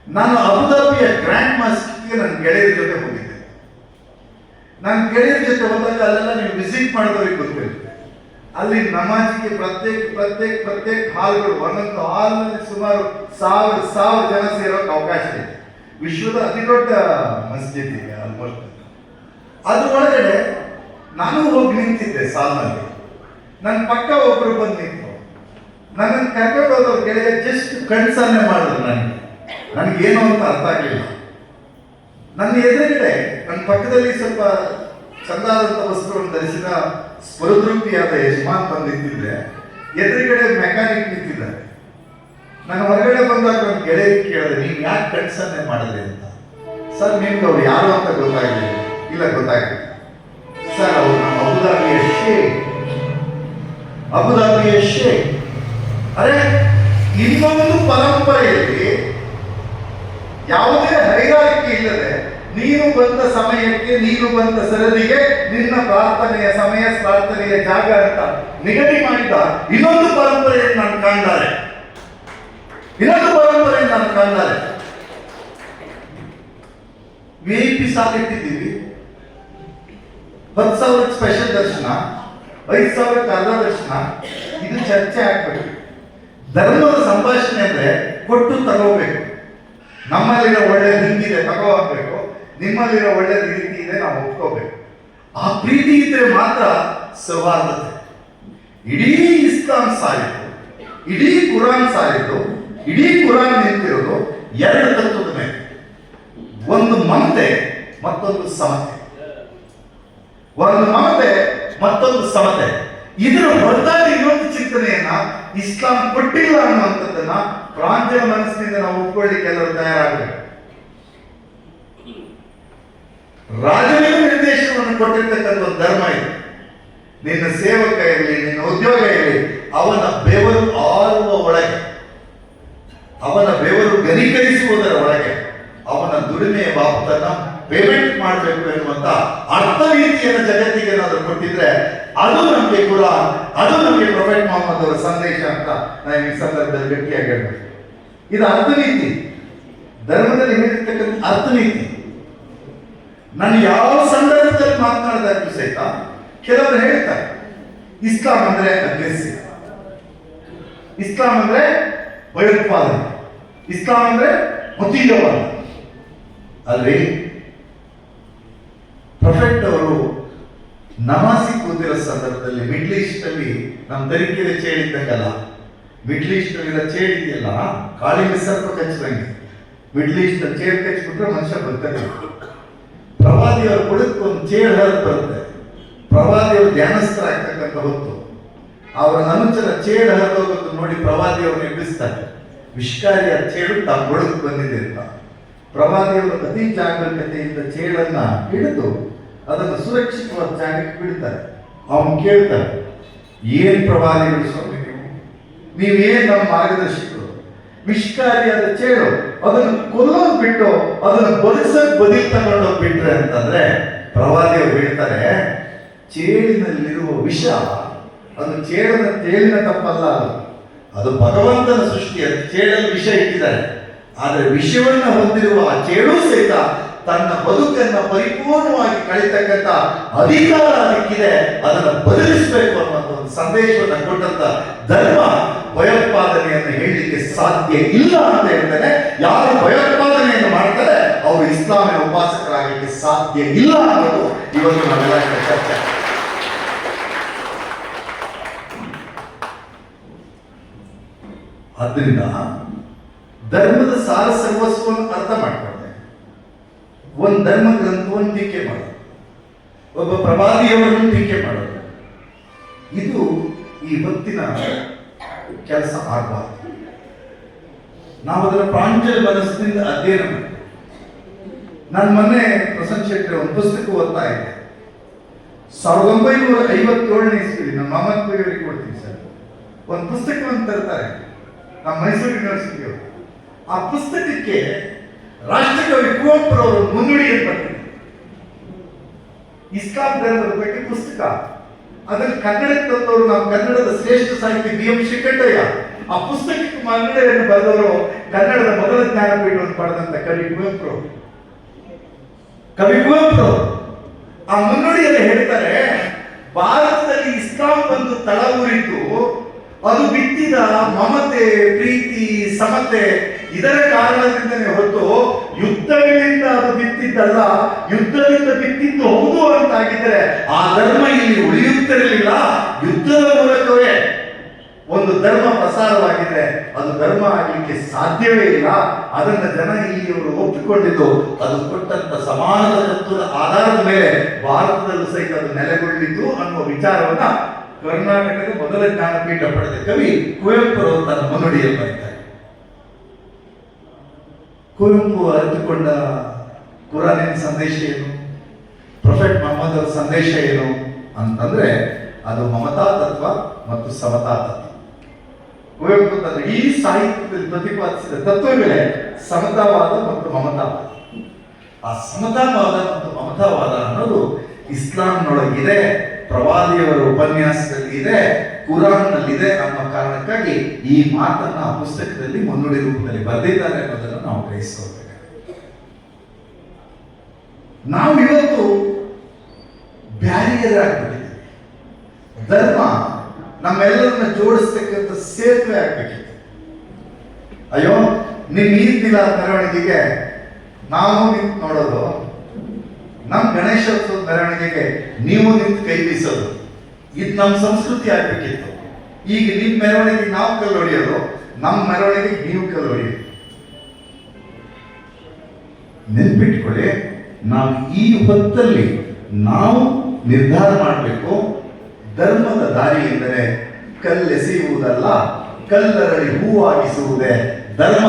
ನಾನು ಅಬುದಾಬಿಯ ಗ್ರ್ಯಾಂಡ್ ಮಾಸ್ಟರ್ಗೆ ನನ್ನ ಗೆಳೆಯರ ಜೊತೆ ಹೋಗಿದ್ದೆ. ನನ್ನ ಗೆಳೆಯರ ಜೊತೆ ಹೋದಾಗ ಅಲ್ಲೆಲ್ಲ ನೀವು ವಿಸಿಟ್ ಮಾಡಿದವ್ರಿಗೆ ಗೊತ್ತಿರುತ್ತೆ, ಅಲ್ಲಿ ನಮಾಜಿಗೆ ಪ್ರತ್ಯೇಕ ಹಾಲ್ಗಳು, ಒಂದೊಂದು ಹಾಲ್ನಲ್ಲಿ ಸುಮಾರು 1000 ಜನ ಸೇರೋಕೆ ಅವಕಾಶ ಇದೆ. ವಿಶ್ವದ ಅತಿ ದೊಡ್ಡ ಮಸ್ಜಿದ್ ಇದೆ ಆಲ್ಮೋಸ್ಟ್. ಅದ್ರ ಒಳಗಡೆ ನಾನು ಹೋಗಿ ನಿಂತಿದ್ದೆ ಸಾಲ್ನಲ್ಲಿ. ನನ್ನ ಪಕ್ಕ ಒಬ್ರು ಬಂದು ನಿಂತು ನನ್ನನ್ನು ಕರ್ಕೊಂಡು ಹೋದವ್ರ ಗೆಳೆಯ ಜಸ್ಟ್ ಕಣ್ಸನ್ನೆ ಮಾಡಿದ್ರು. ನನಗೇನು ಅಂತ ಅರ್ಥ ಆಗಲಿಲ್ಲ. ನನ್ನ ಎದುರುಗಡೆ ನನ್ನ ಪಕ್ಕದಲ್ಲಿ ಸ್ವಲ್ಪ ಚಂದಾದಂಥ ವಸ್ತ್ರವನ್ನು ಧರಿಸಿದ ಸ್ಫುರದ್ರೂಪಿಯಾದ ಯಜಮಾನ್ ಬಂದು ನಿಂತಿದ್ರೆ, ಎದುರುಗಡೆ ಮೆಕ್ಯಾನಿಕ್ ನಿಂತಿದ್ದಾರೆ. ನಾನು ಹೊರಗಡೆ ಬಂದಾಗ ನನ್ನ ಗೆಳೆಯರಿಗೆ ಕೇಳಿದೆ, ನೀವು ಯಾಕೆ ಕಣ್ಸನ್ನೆ ಮಾಡಿದ್ರಿ ಅಂತ. ಸರ್ ನಿಮ್ಗೆ ಅವ್ರು ಯಾರು ಅಂತ ಗೊತ್ತಾಗಲಿಲ್ಲ. ಇಲ್ಲ ಗೊತ್ತಾಗಲಿಲ್ಲ ಸರ್, ಅವರು ನಮ್ಮ ಅಬುದಾಬಿಯ ಶೇಖ್. ಅರೆ, ಇನ್ನೊಂದು ಪರಂಪರೆಯಲ್ಲಿ ಯಾವುದೇ ಹೈರಾರಿಕೆ ಇಲ್ಲದೆ ನೀನು ಬಂದ ಸಮಯಕ್ಕೆ, ನೀನು ಬಂದ ಸರದಿಗೆ ನಿನ್ನ ಪ್ರಾರ್ಥನೆಯ ಸಮಯ, ಪ್ರಾರ್ಥನೆಯ ಜಾಗ ಅಂತ ನಿಗದಿ ಮಾಡಿದ ಇನ್ನೊಂದು ಪರಂಪರೆಯನ್ನು ನಾನು ಕಾಣ್ತಾರೆ. VIP ಸಾಲಿಟ್ಟಿದ್ದೀವಿ. 10,000 ಸ್ಪೆಷಲ್ ದರ್ಶನ, 5,000 ಅರ್ಧ ದರ್ಶನ. ಇದು ಚರ್ಚೆ ಆಗ್ಬೇಕು. ಧರ್ಮದ ಸಂಭಾಷಣೆ ಅಂದ್ರೆ ಕೊಟ್ಟು ತಗೋಬೇಕು. ನಮ್ಮಲ್ಲಿರೋ ಒಳ್ಳೆ ಹಿಂಗಿದೆ ತಗೋಬೇಕು, ನಿಮ್ಮಲ್ಲಿರೋ ಒಳ್ಳೆ ರೀತಿ ಇದೆ ನಾವು ಒಪ್ಕೋಬೇಕು. ಆ ಪ್ರೀತಿ ಇದ್ರೆ ಮಾತ್ರ ಸೌಹಾರ್ದತೆ. ಇಡೀ ಇಸ್ಲಾಂ ಸಾರಿದ್ದು, ಇಡೀ ಕುರಾನ್ ಸಾರಿದ್ದು, ಇಡೀ ಕುರಾನ್ ನಿಂತಿರೋದು 2 ತತ್ವದ ಮೇಲೆ. ಒಂದು ಮಮತೆ, ಮತ್ತೊಂದು ಸಮತೆ. ಮತ್ತೊಂದು ಸಮತೆ. ಇದರ ಹೊರತಾಗಿ ಇನ್ನೊಂದು ಚಿಂತನೆಯನ್ನ ಇಸ್ಲಾಂ ಕೊಟ್ಟಿಲ್ಲ ಅನ್ನುವಂಥದ್ದನ್ನ ಪ್ರಾಂತ್ಯ ಮನಸ್ಸಿನಿಂದ ನಾವು ಒಪ್ಕೊಳ್ಳಿಕ್ಕೆ ಎಲ್ಲರೂ ತಯಾರಾಗಬೇಕು. ರಾಜನಿಗೆ ನಿರ್ದೇಶನವನ್ನು ಕೊಟ್ಟಿರ್ತಕ್ಕಂಥ ಒಂದು ಧರ್ಮ ಇದೆ. ನಿನ್ನ ಸೇವಕ ಇರಲಿ, ನಿನ್ನ ಉದ್ಯೋಗ ಇರಲಿ, ಅವನ ಬೆವರು ಆರುವ ಒಳಗೆ, ಅವನ ಬೆವರು ಘನೀಕರಿಸುವುದರ ಒಳಗೆ ಅವನ ದುಡಿಮೆಯ ಬಾಬತನ್ನ ಪೇಮೆಂಟ್ ಮಾಡಬೇಕು ಎನ್ನುವಂತ ಅರ್ಥವೀತಿಯನ್ನು ಜಗತ್ತಿಗೆ ಏನಾದರೂ ಕೊಟ್ಟಿದ್ರೆ ಅದು ನಮಗೆ ಕುರಾನ್, ಅದು ನಮಗೆ ಪ್ರೊಫೆಟ್ ಮೊಹಮ್ಮದ್ ಅವರ ಸಂದೇಶ ಅಂತ ನಾನು ಈ ಸಂದರ್ಭದಲ್ಲಿ ಗಟ್ಟಿಯಾಗಿ ಹೇಳ್ಬೇಕು. ಇದು ಅರ್ಥನೀತಿ, ಧರ್ಮದಲ್ಲಿ ಹೇಳಿರ್ತಕ್ಕಂಥ ಅರ್ಥನೀತಿ. ನಾನು ಯಾವ ಸಂದರ್ಭದಲ್ಲಿ ಮಾತನಾಡಿದಾಗಲೂ ಸಹಿತ ಕೆಲವರು ಹೇಳ್ತಾರೆ ಇಸ್ಲಾಂ ಅಂದ್ರೆ ಅಗ್ರೆಸಿವ್, ಇಸ್ಲಾಂ ಅಂದ್ರೆ ಭಯೋತ್ಪಾದನೆ, ಇಸ್ಲಾಂ ಅಂದ್ರೆ ಮತೀಯವಾದ. ಅಲ್ರಿ, ಪ್ರೊಫೆಟ್ ಅವರು ನಮಾಜಿ ಕೂತಿರೋ ಸಂದರ್ಭದಲ್ಲಿ ಮಿಡ್ಲ್ ಈಸ್ಟ್ ಅಲ್ಲಿ ನಮ್ಮ ತರೀಕೆಯ ಚೇಳು ಇದ್ದಂಗಲ್ಲ, ಮಿಡ್ಲ್ ಈಸ್ಟ್ ಅಲ್ಲಿ ಚೇಳು ಇದೆಯಲ್ಲ, ಕಾಳಿಗೆ ಸರ್ಪ ಕಚ್ಚದಂಗೆ. ಮಿಡ್ಲ್ ಈಸ್ಟ್ ಚೇಳು ಕಚ್ಚಿಬಿಟ್ರೆ ಮನುಷ್ಯ ಬರ್ತಾನೆ. ಪ್ರವಾದಿಯವರು ಕುಳಿತು ಒಂದು ಚೇಳು ಹರಿದು ಬರುತ್ತೆ. ಪ್ರವಾದಿಯವರು ಧ್ಯಾನಸ್ಥರಾಗ್ತಕ್ಕಂಥ ಹೊತ್ತು ಅವರ ಅನುಚರ ಚೇಳು ಹರಿದೋಗೋದು ನೋಡಿ ಪ್ರವಾದಿಯವರು ಎಬ್ಬಿಸ್ತಾರೆ. ವಿಷ್ಕಾರಿಯ ಚೇಳು ತಾವು ಬಳುಕು ಬಂದಿದೆ ಅಂತ ಪ್ರವಾದಿಯವರು ಅತಿ ಜಾಗರೂಕತೆಯಿಂದ ಚೇಳನ್ನ ಹಿಡಿದು ಅದನ್ನು ಸುರಕ್ಷಿತವಾದ ಜಾಗಕ್ಕೆ ಬಿಡ್ತಾರೆ. ಅವನು ಕೇಳ್ತಾರೆ, ಏನ್ ಪ್ರವಾದಿಗಳು ಸ್ವಾಮಿ ನೀವೇನ್ ನಮ್ಮ ಮಾರ್ಗದರ್ಶಕರು? ವಿಷ್ಕಾರಿಯಾದ ಚೇಳು ಅದನ್ನು ಕೊಲ್ಲೋದು ಬಿಟ್ಟು ಅದನ್ನು ಬದುಸಕ್ ಬದಿ ತಗೊಂಡೋಗಿ ಬಿಟ್ರೆ ಅಂತಂದ್ರೆ ಪ್ರವಾದಿಯವರು ಹೇಳ್ತಾರೆ, ಚೇಳಿನಲ್ಲಿರುವ ವಿಷ ಅದು ಚೇಳಿನ ತಪ್ಪಲ್ಲ, ಅದು ಭಗವಂತನ ಸೃಷ್ಟಿ. ಅದು ಚೇಳಲ್ಲಿ ವಿಷ ಇಟ್ಟಿದ್ದಾರೆ. ಆದರೆ ವಿಷವನ್ನ ಹೊಂದಿರುವ ಆ ಚೇಳು ಸಹಿತ ತನ್ನ ಬದುಕನ್ನು ಪರಿಪೂರ್ಣವಾಗಿ ಕಳೀತಕ್ಕಂಥ ಅಧಿಕಾರ ಅದಕ್ಕಿದೆ, ಅದನ್ನು ಬದಲಿಸಬೇಕು ಅನ್ನುವಂಥ ಒಂದು ಸಂದೇಶವನ್ನು ಕೊಟ್ಟಂತ ಧರ್ಮ ಭಯೋತ್ಪಾದನೆಯನ್ನು ಹೇಳಲಿಕ್ಕೆ ಸಾಧ್ಯ ಇಲ್ಲ ಅಂತ ಹೇಳ್ತಾರೆ. ಯಾರು ಭಯೋತ್ಪಾದನೆಯನ್ನು ಮಾಡ್ತಾರೆ ಅವರು ಇಸ್ಲಾಮಿನ ಉಪಾಸಕರಾಗಲಿಕ್ಕೆ ಸಾಧ್ಯ ಇಲ್ಲ ಅನ್ನೋದು ಇವತ್ತು ನಾವೆಲ್ಲ ಚರ್ಚೆ. ಆದ್ದರಿಂದ ಧರ್ಮದ ಸಾರ ಸರ್ವಸ್ವವನ್ನು ಅರ್ಥ ಮಾಡ್ಕೊಂಡೆ ಒಂದು ಧರ್ಮ ಗ್ರಂಥವನ್ನು ಟೀಕೆ ಮಾಡೋದು, ಒಬ್ಬ ಪ್ರವಾದಿಯವರನ್ನು ಟೀಕೆ ಮಾಡೋದು, ಇದು ಈ ಹೊತ್ತಿನ ಕೆಲಸ ಆಗಬಾರ್ದು. ನಾವು ಅದರ ಪ್ರಾಂಜಲ ಮನಸ್ಸಿನಿಂದ ಅಧ್ಯಯನ ಮಾಡಿ. ನಾನು ಮೊನ್ನೆ ಪ್ರಸನ್ನ ಶೆಟ್ಟಿ ಒಂದು ಪುಸ್ತಕ ಓದ್ತಾ ಇದ್ದೆ. 1957ನೇ ಇಸ್ವಿಲಿ ನಮ್ಮ ಮಹಮ್ಮದ್ ಕೊಡ್ತೀನಿ ಸರ್, ಒಂದು ಪುಸ್ತಕವನ್ನು ತರ್ತಾರೆ ನಮ್ಮ ಮೈಸೂರು ಯೂನಿವರ್ಸಿಟಿಯವರು. ಆ ಪುಸ್ತಕಕ್ಕೆ ರಾಷ್ಟ್ರಕವಿ ಕುವೆಂಪುರವರು ಮುನ್ನುಡಿಯನ್ನು ಬರ್ತಾರೆ. ಇಸ್ಲಾಂ ಧರ್ಮದ ಬಗ್ಗೆ ಪುಸ್ತಕ, ಅದನ್ನು ಕನ್ನಡಕ್ಕೆ ತಂದವರು ನಾವು ಕನ್ನಡದ ಶ್ರೇಷ್ಠ ಸಾಹಿತಿ BM ಶ್ರೀಕಂಠಯ್ಯ. ಆ ಪುಸ್ತಕಕ್ಕೆ ಮುನ್ನುಡಿಯನ್ನು ಬರೆದವರು ಕನ್ನಡದ ಮೊದಲ ಜ್ಞಾನಪೀಠವನ್ನು ಪಡೆದಂತ ಕವಿ ಕುವೆಂಪುರವರು. ಆ ಮುನ್ನುಡಿಯಲ್ಲಿ ಹೇಳ್ತಾರೆ, ಭಾರತದಲ್ಲಿ ಇಸ್ಲಾಂ ಬಂದು ತಳವೂರಿದ್ದು ಅದು ಬಿತ್ತಿದ ಮಮತೆ, ಪ್ರೀತಿ, ಸಮತೆ ಇದರ ಕಾರಣದಿಂದನೇ ಹೊರತು ಯುದ್ಧಗಳಿಂದ ಅದು ಬಿತ್ತಿದ್ದಲ್ಲ. ಯುದ್ಧದಿಂದ ಬಿತ್ತಿದ್ದು ಹೌದು ಅಂತಾಗಿದ್ದರೆ ಆ ಧರ್ಮ ಇಲ್ಲಿ ಉಳಿಯುತ್ತಿರಲಿಲ್ಲ. ಯುದ್ಧದ ಮೂಲಕವೇ ಒಂದು ಧರ್ಮ ಪ್ರಸಾರವಾಗಿದೆ, ಅದು ಧರ್ಮ ಆಗಲಿಕ್ಕೆ ಸಾಧ್ಯವೇ ಇಲ್ಲ. ಅದನ್ನ ಜನ ಇಲ್ಲಿಯವರು ಒಪ್ಪಿಕೊಂಡಿದ್ದು ಅದು ಕೊಟ್ಟಂತ ಸಮಾನದ ತತ್ವದ ಆಧಾರದ ಮೇಲೆ ಭಾರತದಲ್ಲೂ ಸಹಿತ ಅದು ನೆಲೆಗೊಳ್ಳಿತು ಅನ್ನುವ ವಿಚಾರವನ್ನ ಕರ್ನಾಟಕದ ಮೊದಲ ಜ್ಞಾನಪೀಠ ಪಡೆದ ಕವಿ ಕುವೆಂಪುರವರು ತನ್ನ ಮುನ್ನುಡಿಯಲ್ಲಿ ಬರೀತಾರೆ. ಕುವೆಂಪು ಅರಿತುಕೊಂಡ ಕುರಾನಿನ ಸಂದೇಶ ಏನು, ಪ್ರೊಫೆಟ್ ಮೊಹಮ್ಮದ್ ಅವರ ಸಂದೇಶ ಏನು ಅಂತಂದ್ರೆ ಅದು ಮಮತಾ ತತ್ವ ಮತ್ತು ಸಮತಾ ತತ್ವ. ಕುವೆಂಪು ತನ್ನ ಈ ಸಾಹಿತ್ಯದಲ್ಲಿ ಪ್ರತಿಪಾದಿಸಿದ ತತ್ವಗಳೇ ಸಮತಾವಾದ ಮತ್ತು ಮಮತಾವಾದ. ಆ ಸಮತಾವಾದ ಮತ್ತು ಮಮತಾವಾದ ಅನ್ನೋದು ಇಸ್ಲಾಂನೊಳಗಿದೆ, ಪ್ರವಾದಿಯವರ ಉಪನ್ಯಾಸದಲ್ಲಿ ಇದೆ, ಕುರಾನ್ನಲ್ಲಿದೆ ಅನ್ನೋ ಕಾರಣಕ್ಕಾಗಿ ಈ ಮಾತನ್ನ ಆ ಪುಸ್ತಕದಲ್ಲಿ ಮುನ್ನುಡಿ ರೂಪದಲ್ಲಿ ಬರೆದಿದ್ದಾರೆ ಅನ್ನೋದನ್ನು ನಾವು ಗ್ರಹಿಸ್ಕೊಳ್ಬೇಕು. ನಾವು ಇವತ್ತು ಬ್ಯಾರಿಯರ್ ಆಗ್ಬಿಟ್ಟಿದ್ದೀವಿ. ಧರ್ಮ ನಮ್ಮೆಲ್ಲರನ್ನ ಜೋಡಿಸ್ತಕ್ಕಂಥ ಸೇತುವೆ ಆಗ್ಬೇಕಿತ್ತು. ಅಯ್ಯೋ, ನಿಮ್ ಈದಿನ ಮೆರವಣಿಗೆಗೆ ನಾವು ನಿಂತು ನೋಡೋದು, ನಮ್ಮ ಗಣೇಶೋತ್ಸವದ ಮೆರವಣಿಗೆಗೆ ನೀವು ನಿಂತು ಕೈ ಬೀಸೋದು, ಇದು ನಮ್ಮ ಸಂಸ್ಕೃತಿ ಆಗ್ಬೇಕಿತ್ತು. ಈಗ ನಿಮ್ಮ ಮೆರವಣಿಗೆಗೆ ನಾವು ಕಲ್ಲು ಹೊಡೆಯೋದು, ನಮ್ಮ ಮೆರವಣಿಗೆಗೆ ನೀವು ಕಲ್ಲು ಹೊಡೆಯೋದು. ನೆನ್ಪಿಟ್ಕೊಳ್ಳಿ, ನಾವು ಈ ಹೊತ್ತಲ್ಲಿ ನಾವು ನಿರ್ಧಾರ ಮಾಡಬೇಕು. ಧರ್ಮದ ದಾರಿ ಎಂದರೆ ಕಲ್ಲೆಸೆಯುವುದಲ್ಲ, ಕಲ್ಲರಳಿ ಹೂವಾಗಿಸುವುದೇ ಧರ್ಮ.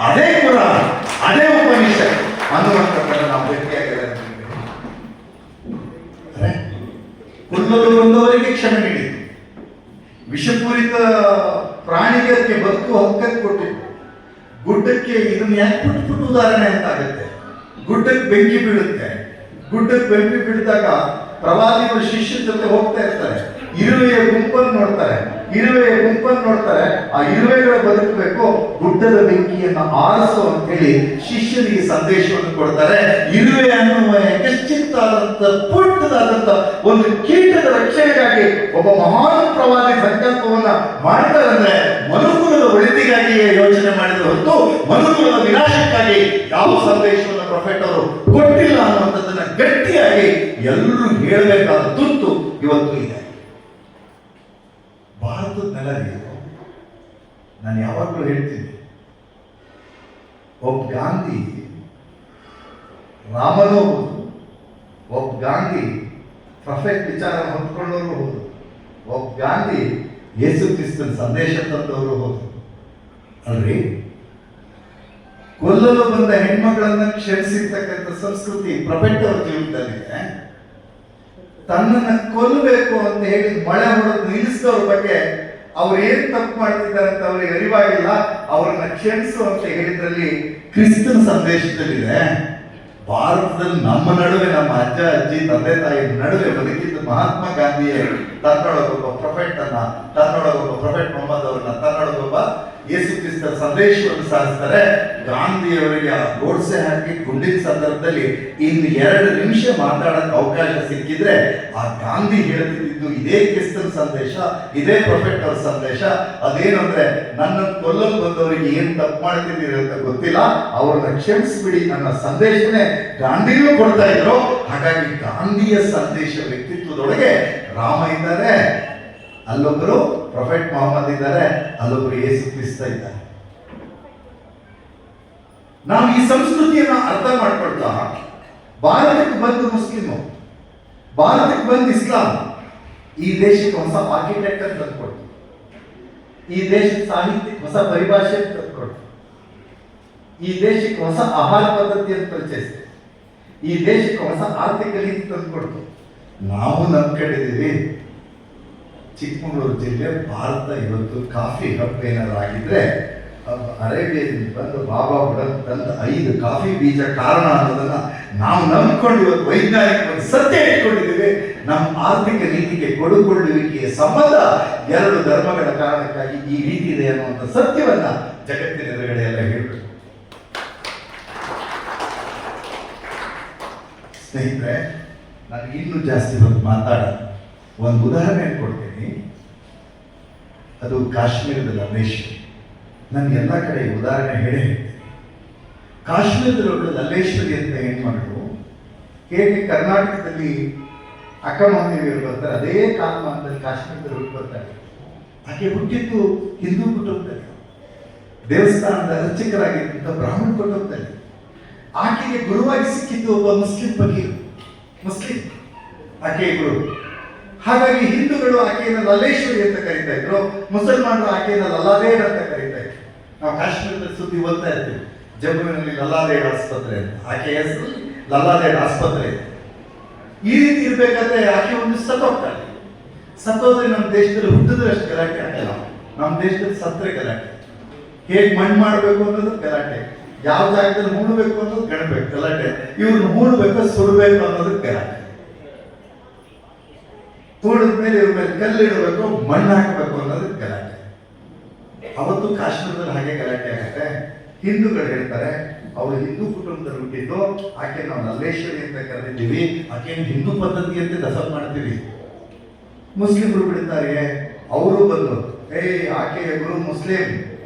ಅದೇ ಕುರಾನ್, ಅದೇ ಉಪನಿಷತ್ ಅನ್ನುವಂಥದ್ದನ್ನು ನಾವು ಗಟ್ಟಿಯಾಗಿದ್ದಾರೆ. ಕೊಲ್ಲಲು ಬಂದವರಿಗೆ ಕ್ಷಮೆ ನೀಡಿತು, ವಿಷಪೂರಿತ ಪ್ರಾಣಿಗೆ ಬದುಕುವ ಹಕ್ಕನ್ನು ಕೊಟ್ಟಿತ್ತು. ಗುಡ್ಡಕ್ಕೆ ಇದನ್ನು ಯಾಕೆ ಪುಟ್ಟು ಉದಾಹರಣೆ ಅಂತ ಆಗುತ್ತೆ. ಗುಡ್ಡಕ್ಕೆ ಬೆಂಕಿ ಬೀಳುತ್ತೆ, ಗುಡ್ಡಕ್ಕೆ ಬೆಂಕಿ ಬೀಳಿದಾಗ ಪ್ರವಾದಿಗಳು ಶಿಷ್ಯರ ಜೊತೆ ಹೋಗ್ತಾ ಇರ್ತಾರೆ, ಇರುವೆಯ ಗುಂಪನ್ನು ನೋಡ್ತಾರೆ, ಆ ಇರುವೆಗಳ ಬದುಕಬೇಕು, ಗುಡ್ಡದ ಬೆಂಕಿಯನ್ನು ಆರಿಸು ಅಂತ ಹೇಳಿ ಶಿಷ್ಯನಿಗೆ ಸಂದೇಶವನ್ನು ಕೊಡ್ತಾರೆ. ಇರುವೆ ಅನ್ನುವ ಯಕಶ್ಚಿತ್ತಾದಂತ ಪುಟ್ಟದಾದಂತ ಒಂದು ಕೀಟದ ರಕ್ಷಣೆಗಾಗಿ ಒಬ್ಬ ಮಹಾನ್ ಪ್ರವಾದಿ ಸಂಕಲ್ಪವನ್ನ ಮಾಡ್ತಾರೆ. ಅಂದ್ರೆ ಮನುಕುಲದ ಒಳಿತಿಗಾಗಿಯೇ ಯೋಚನೆ ಮಾಡಿದ ಹೊರತು ಮನುಕುಲದ ವಿನಾಶಕ್ಕಾಗಿ ಯಾವ ಸಂದೇಶವನ್ನು ಪ್ರೊಫೆಟ್ ಅವರು ಕೊಟ್ಟಿಲ್ಲ ಅನ್ನುವಂಥದ್ದನ್ನ ಗಟ್ಟಿಯಾಗಿ ಎಲ್ಲರೂ ಹೇಳಬೇಕಾದ ತುರ್ತು ಇವತ್ತು ಇದೆ. ಭಾರತದ ನೆಲ ಇದು. ನಾನು ಯಾವಾಗಲೂ ಹೇಳ್ತೀನಿ, ಒಬ್ಬ ಗಾಂಧಿ ರಾಮನೂ ಹೌದು, ಒಬ್ಬ ಗಾಂಧಿ ಪರ್ಫೆಕ್ಟ್ ವಿಚಾರ ಹೊಂದ್ಕೊಂಡವರು ಹೌದು, ಒಬ್ಬ ಗಾಂಧಿ ಯೇಸು ಕ್ರಿಸ್ತನ ಸಂದೇಶ ತಂದವರು ಹೌದು ಅಲ್ರಿ. ಕೊಲ್ಲಲು ಬಂದ ಹೆಣ್ಮಗಳನ್ನ ಕ್ಷಮಿಸಿರ್ತಕ್ಕಂಥ ಸಂಸ್ಕೃತಿ ಪ್ರೊಫೆಟ್ ಅವರ ಜೀವನದಲ್ಲಿದೆ. ತನ್ನನ್ನು ಕೊಲ್ಲಬೇಕು ಅಂತ ಹೇಳಿ ಮಳೆ ಹೊಡೆದು ನಿಲ್ಲಿಸಿದವ್ರ ಬಗ್ಗೆ ಅವ್ರು ಏನ್ ತಪ್ಪು ಮಾಡ್ತಿದ್ದಾರೆ ಅಂತ ಅವ್ರಿಗೆ ಅರಿವಾಗಿಲ್ಲ, ಅವ್ರನ್ನ ಕ್ಷಮಿಸು ಅಂತ ಹೇಳಿದ್ರಲ್ಲಿ ಕ್ರಿಸ್ತನ ಸಂದೇಶದಲ್ಲಿದೆ. ಭಾರತದಲ್ಲಿ ನಮ್ಮ ನಡುವೆ, ನಮ್ಮ ಅಜ್ಜ ಅಜ್ಜಿ ತಂದೆ ತಾಯಿ ನಡುವೆ ಬದುಕಿದ್ದ ಮಹಾತ್ಮ ಗಾಂಧಿಯೇ ತನ್ನೊಳಗೊಬ್ಬ ಪ್ರೊಫೆಟ್ ಮೊಹಮ್ಮದ್ ಅವರನ್ನ, ತನ್ನೊಳಗೊಬ್ಬ ಯೇಸು ಕ್ರಿಸ್ತ ಸಂದೇಶವನ್ನು ಸಾರಿಸ್ತಾರೆ. ಗಾಂಧಿಯವರಿಗೆ ಆ ಗೋಡ್ಸೆ ಹಾಕಿ ಗುಂಡಿನ ಸಂದರ್ಭದಲ್ಲಿ ಇನ್ನು 2 ನಿಮಿಷ ಮಾತಾಡಕ್ಕೆ ಅವಕಾಶ ಸಿಕ್ಕಿದ್ರೆ ಆ ಗಾಂಧಿ ಹೇಳ್ತಿದ್ದು ಇದೇ ಕ್ರಿಸ್ತನ ಸಂದೇಶ, ಇದೇ ಪ್ರೊಫೆಟ್ ಅವರ ಸಂದೇಶ. ಅದೇನು ಅಂದ್ರೆ, ನನ್ನ ಕೊಲ್ಲಲು ಬಂದವರಿಗೆ ಏನು ತಪ್ಪು ಮಾಡ್ತಿದ್ದೀರಿ ಅಂತ ಗೊತ್ತಿಲ್ಲ, ಅವ್ರನ್ನ ಕ್ಷಮಿಸ್ಬಿಡಿ ನನ್ನ ಸಂದೇಶನೇ ಗಾಂಧಿನೂ ಕೊಡ್ತಾ ಇದ್ರು. ಹಾಗಾಗಿ ಗಾಂಧಿಯ ಸಂದೇಶ ವ್ಯಕ್ತಿತ್ವದೊಳಗೆ ರಾಮ ಇದ್ದಾರೆ, ಅಲ್ಲೊಬ್ಬರು ಪ್ರೊಫೆಟ್ ಮೊಹಮ್ಮದ್ ಇದ್ದಾರೆ, ಅಲ್ಲೊಬ್ಬರು ಯೇಸು ಕ್ರಿಸ್ತ ಇದ್ದಾರೆ. ನಾವು ಈ ಸಂಸ್ಕೃತಿಯನ್ನ ಅರ್ಥ ಮಾಡ್ಕೊಳ್ತಾ ಭಾರತಕ್ಕೆ ಬಂದು ಮುಸ್ಲಿಮು, ಭಾರತಕ್ಕೆ ಬಂದು ಇಸ್ಲಾಂ, ಈ ದೇಶಕ್ಕೆ ಹೊಸ ಆರ್ಕಿಟೆಕ್ಚರ್ ತಂದುಕೊಡ್ತು, ಈ ದೇಶದ ಸಾಹಿತ್ಯಕ್ಕೆ ಹೊಸ ಪರಿಭಾಷೆ ತಂದುಕೊಡ್ತು, ಈ ದೇಶಕ್ಕೆ ಹೊಸ ಆಹಾರ ಪದ್ಧತಿಯನ್ನು ಪರಿಚಯಿಸಿದೆ, ಈ ದೇಶಕ್ಕೆ ಹೊಸ ಆರ್ಥಿಕ ನೀತಿ ತಂದುಕೊಡ್ತು. ನಾವು ನಂಬ್ಕೊಂಡಿದ್ದೀವಿ ಚಿಕ್ಕಮಗಳೂರು ಜಿಲ್ಲೆ ಭಾರತ ಇವತ್ತು ಕಾಫಿ ಹಬ್ ಏನಾದ್ರು ಆಗಿದ್ರೆ ಅರೇಬಿಯಾದಿಂದ ಬಂದು ಬಾಬಾ ಬುಡನ್ ತಂದ 5 ಕಾಫಿ ಬೀಜ ಕಾರಣ ಅನ್ನೋದನ್ನ ನಾವು ನಂಬ್ಕೊಂಡು ಇವತ್ತು ವೈಜ್ಞಾನಿಕವಾಗಿ ಸತ್ಯ ಇಟ್ಕೊಂಡಿದ್ದೀವಿ. ನಮ್ಮ ಆರ್ಥಿಕ ನೀತಿಗೆ ಕೊಡುಕೊಳ್ಳುವಿಕೆಯ ಸಂಬಂಧ 2 ಧರ್ಮಗಳ ಕಾರಣಕ್ಕಾಗಿ ಈ ರೀತಿ ಇದೆ ಅನ್ನುವಂಥ ಸತ್ಯವನ್ನ ಜಗತ್ತಿನ ಎದುರುಗಡೆ ಎಲ್ಲ ಹೇಳ್ಬೇಕು. ಸ್ನೇಹಿತರೆ, ನಾನು ಇನ್ನೂ ಜಾಸ್ತಿ ಹೊತ್ತು ಮಾತಾಡೋದು ಒಂದು ಉದಾಹರಣೆ ಕೊಡ್ತೀನಿ. ಅದು ಕಾಶ್ಮೀರದ ಲಲ್ಲೇಶ್ವರಿ. ನಾನು ಎಲ್ಲ ಕಡೆ ಉದಾಹರಣೆ ಹೇಳಿ ಹೇಳ್ತೀನಿ. ಕಾಶ್ಮೀರದೊಳಗೆ ಲಲ್ಲೇಶ್ವರಿ ಅಂತ ಹೆಣ್ಮಗಳು ಹೇಗೆ ಕರ್ನಾಟಕದಲ್ಲಿ ಅಕ್ಕಮಹಾದೇವಿಯವರು ಬರ್ತಾರೆ, ಅದೇ ಕಾಲಮಾನದಲ್ಲಿ ಕಾಶ್ಮೀರದಲ್ಲಿ ಬರ್ತಾರೆ. ಆಕೆ ಹುಟ್ಟಿದ್ದು ಹಿಂದೂ ಕುಟುಂಬದಲ್ಲಿ, ದೇವಸ್ಥಾನದ ಅರ್ಚಕರಾಗಿದ್ದಂಥ ಬ್ರಾಹ್ಮಣ ಕುಟುಂಬದಲ್ಲಿ. ಆಕೆಗೆ ಗುರುವಾಗಿ ಸಿಕ್ಕಿದ್ದು ಒಬ್ಬ ಮುಸ್ಲಿಂ ಫಕೀರ್, ಮುಸ್ಲಿಂ ಆಕೆಯ ಗುರು. ಹಾಗಾಗಿ ಹಿಂದೂಗಳು ಆಕೆಯನ್ನು ಲಲ್ಲೇಶ್ವರಿ ಅಂತ ಕರೀತಾ ಇದ್ರು, ಮುಸಲ್ಮಾನರು ಆಕೆಯನ್ನು ಲಲ್ಲಾದೇವ್ ಅಂತ ಕರೀತಾ ಇದ್ರು. ನಾವು ಕಾಶ್ಮೀರದ ಸುದ್ದಿ ಓದ್ತಾ ಇರ್ತೀವಿ, ಜಮ್ಮುವಿನಲ್ಲಿ ಲಲ್ಲಾದೇವ್ ಆಸ್ಪತ್ರೆ ಅಂತ, ಆಕೆಯ ಹೆಸರಲ್ಲಿ ಲಲ್ಲಾದೇವ್ ಆಸ್ಪತ್ರೆ ಇದೆ. ಈ ರೀತಿ ಇರ್ಬೇಕಾದ್ರೆ ಆಕೆ ಒಂದು ಸತ್ತೋಗ್ತಾಳೆ. ಸತ್ತೋದ್ರೆ ನಮ್ಮ ದೇಶದಲ್ಲಿ ಹುಟ್ಟಿದ್ರೆ ಅಷ್ಟು ಗಲಾಟೆ ಆಗಲ್ಲ, ನಮ್ಮ ದೇಶದಲ್ಲಿ ಸತ್ತರೆ ಗಲಾಟೆ. ಹೇಗೆ ಮಣ್ಣು ಮಾಡಬೇಕು ಅನ್ನೋದು ಗಲಾಟೆ, ಯಾವ ಜಾಗದಲ್ಲಿ ಹೂಣಬೇಕು ಅನ್ನೋದು ಗಣಬೇಕು ಗಲಾಟೆ, ಇವ್ರನ್ನ ಹೂಣಬೇಕು ಸುಡಬೇಕು ಅನ್ನೋದು ಗಲಾಟೆ. ಹೂಣದ ಮೇಲೆ ಇವ್ರ ಮೇಲೆ ಕಲ್ಲಿಡಬೇಕು, ಮಣ್ಣು ಹಾಕಬೇಕು ಅನ್ನೋದು ಗಲಾಟೆ. ಅವತ್ತು ಕಾಶ್ಮೀರದಲ್ಲಿ ಹಾಗೆ ಗಲಾಟೆ ಆಗುತ್ತೆ. ಹಿಂದೂಗಳು ಹೇಳ್ತಾರೆ ಅವರು ಹಿಂದೂ ಕುಟುಂಬದಲ್ಲಿ ಹುಟ್ಟಿದ್ದು, ಆಕೆ ನಾವು ಲಲ್ಲೇಶ್ವರಿ ಅಂತ ಕರೆದಿದ್ದೀವಿ, ಆಕೆಯನ್ನು ಹಿಂದೂ ಪದ್ಧತಿಯಂತೆ ದಫನ್ ಮಾಡ್ತೀವಿ. ಮುಸ್ಲಿಮರು ಬಿಡ್ತಾರೆ, ಅವರು ಬಂದು ಆಕೆಯ ಗುರು ಮುಸ್ಲಿಂ,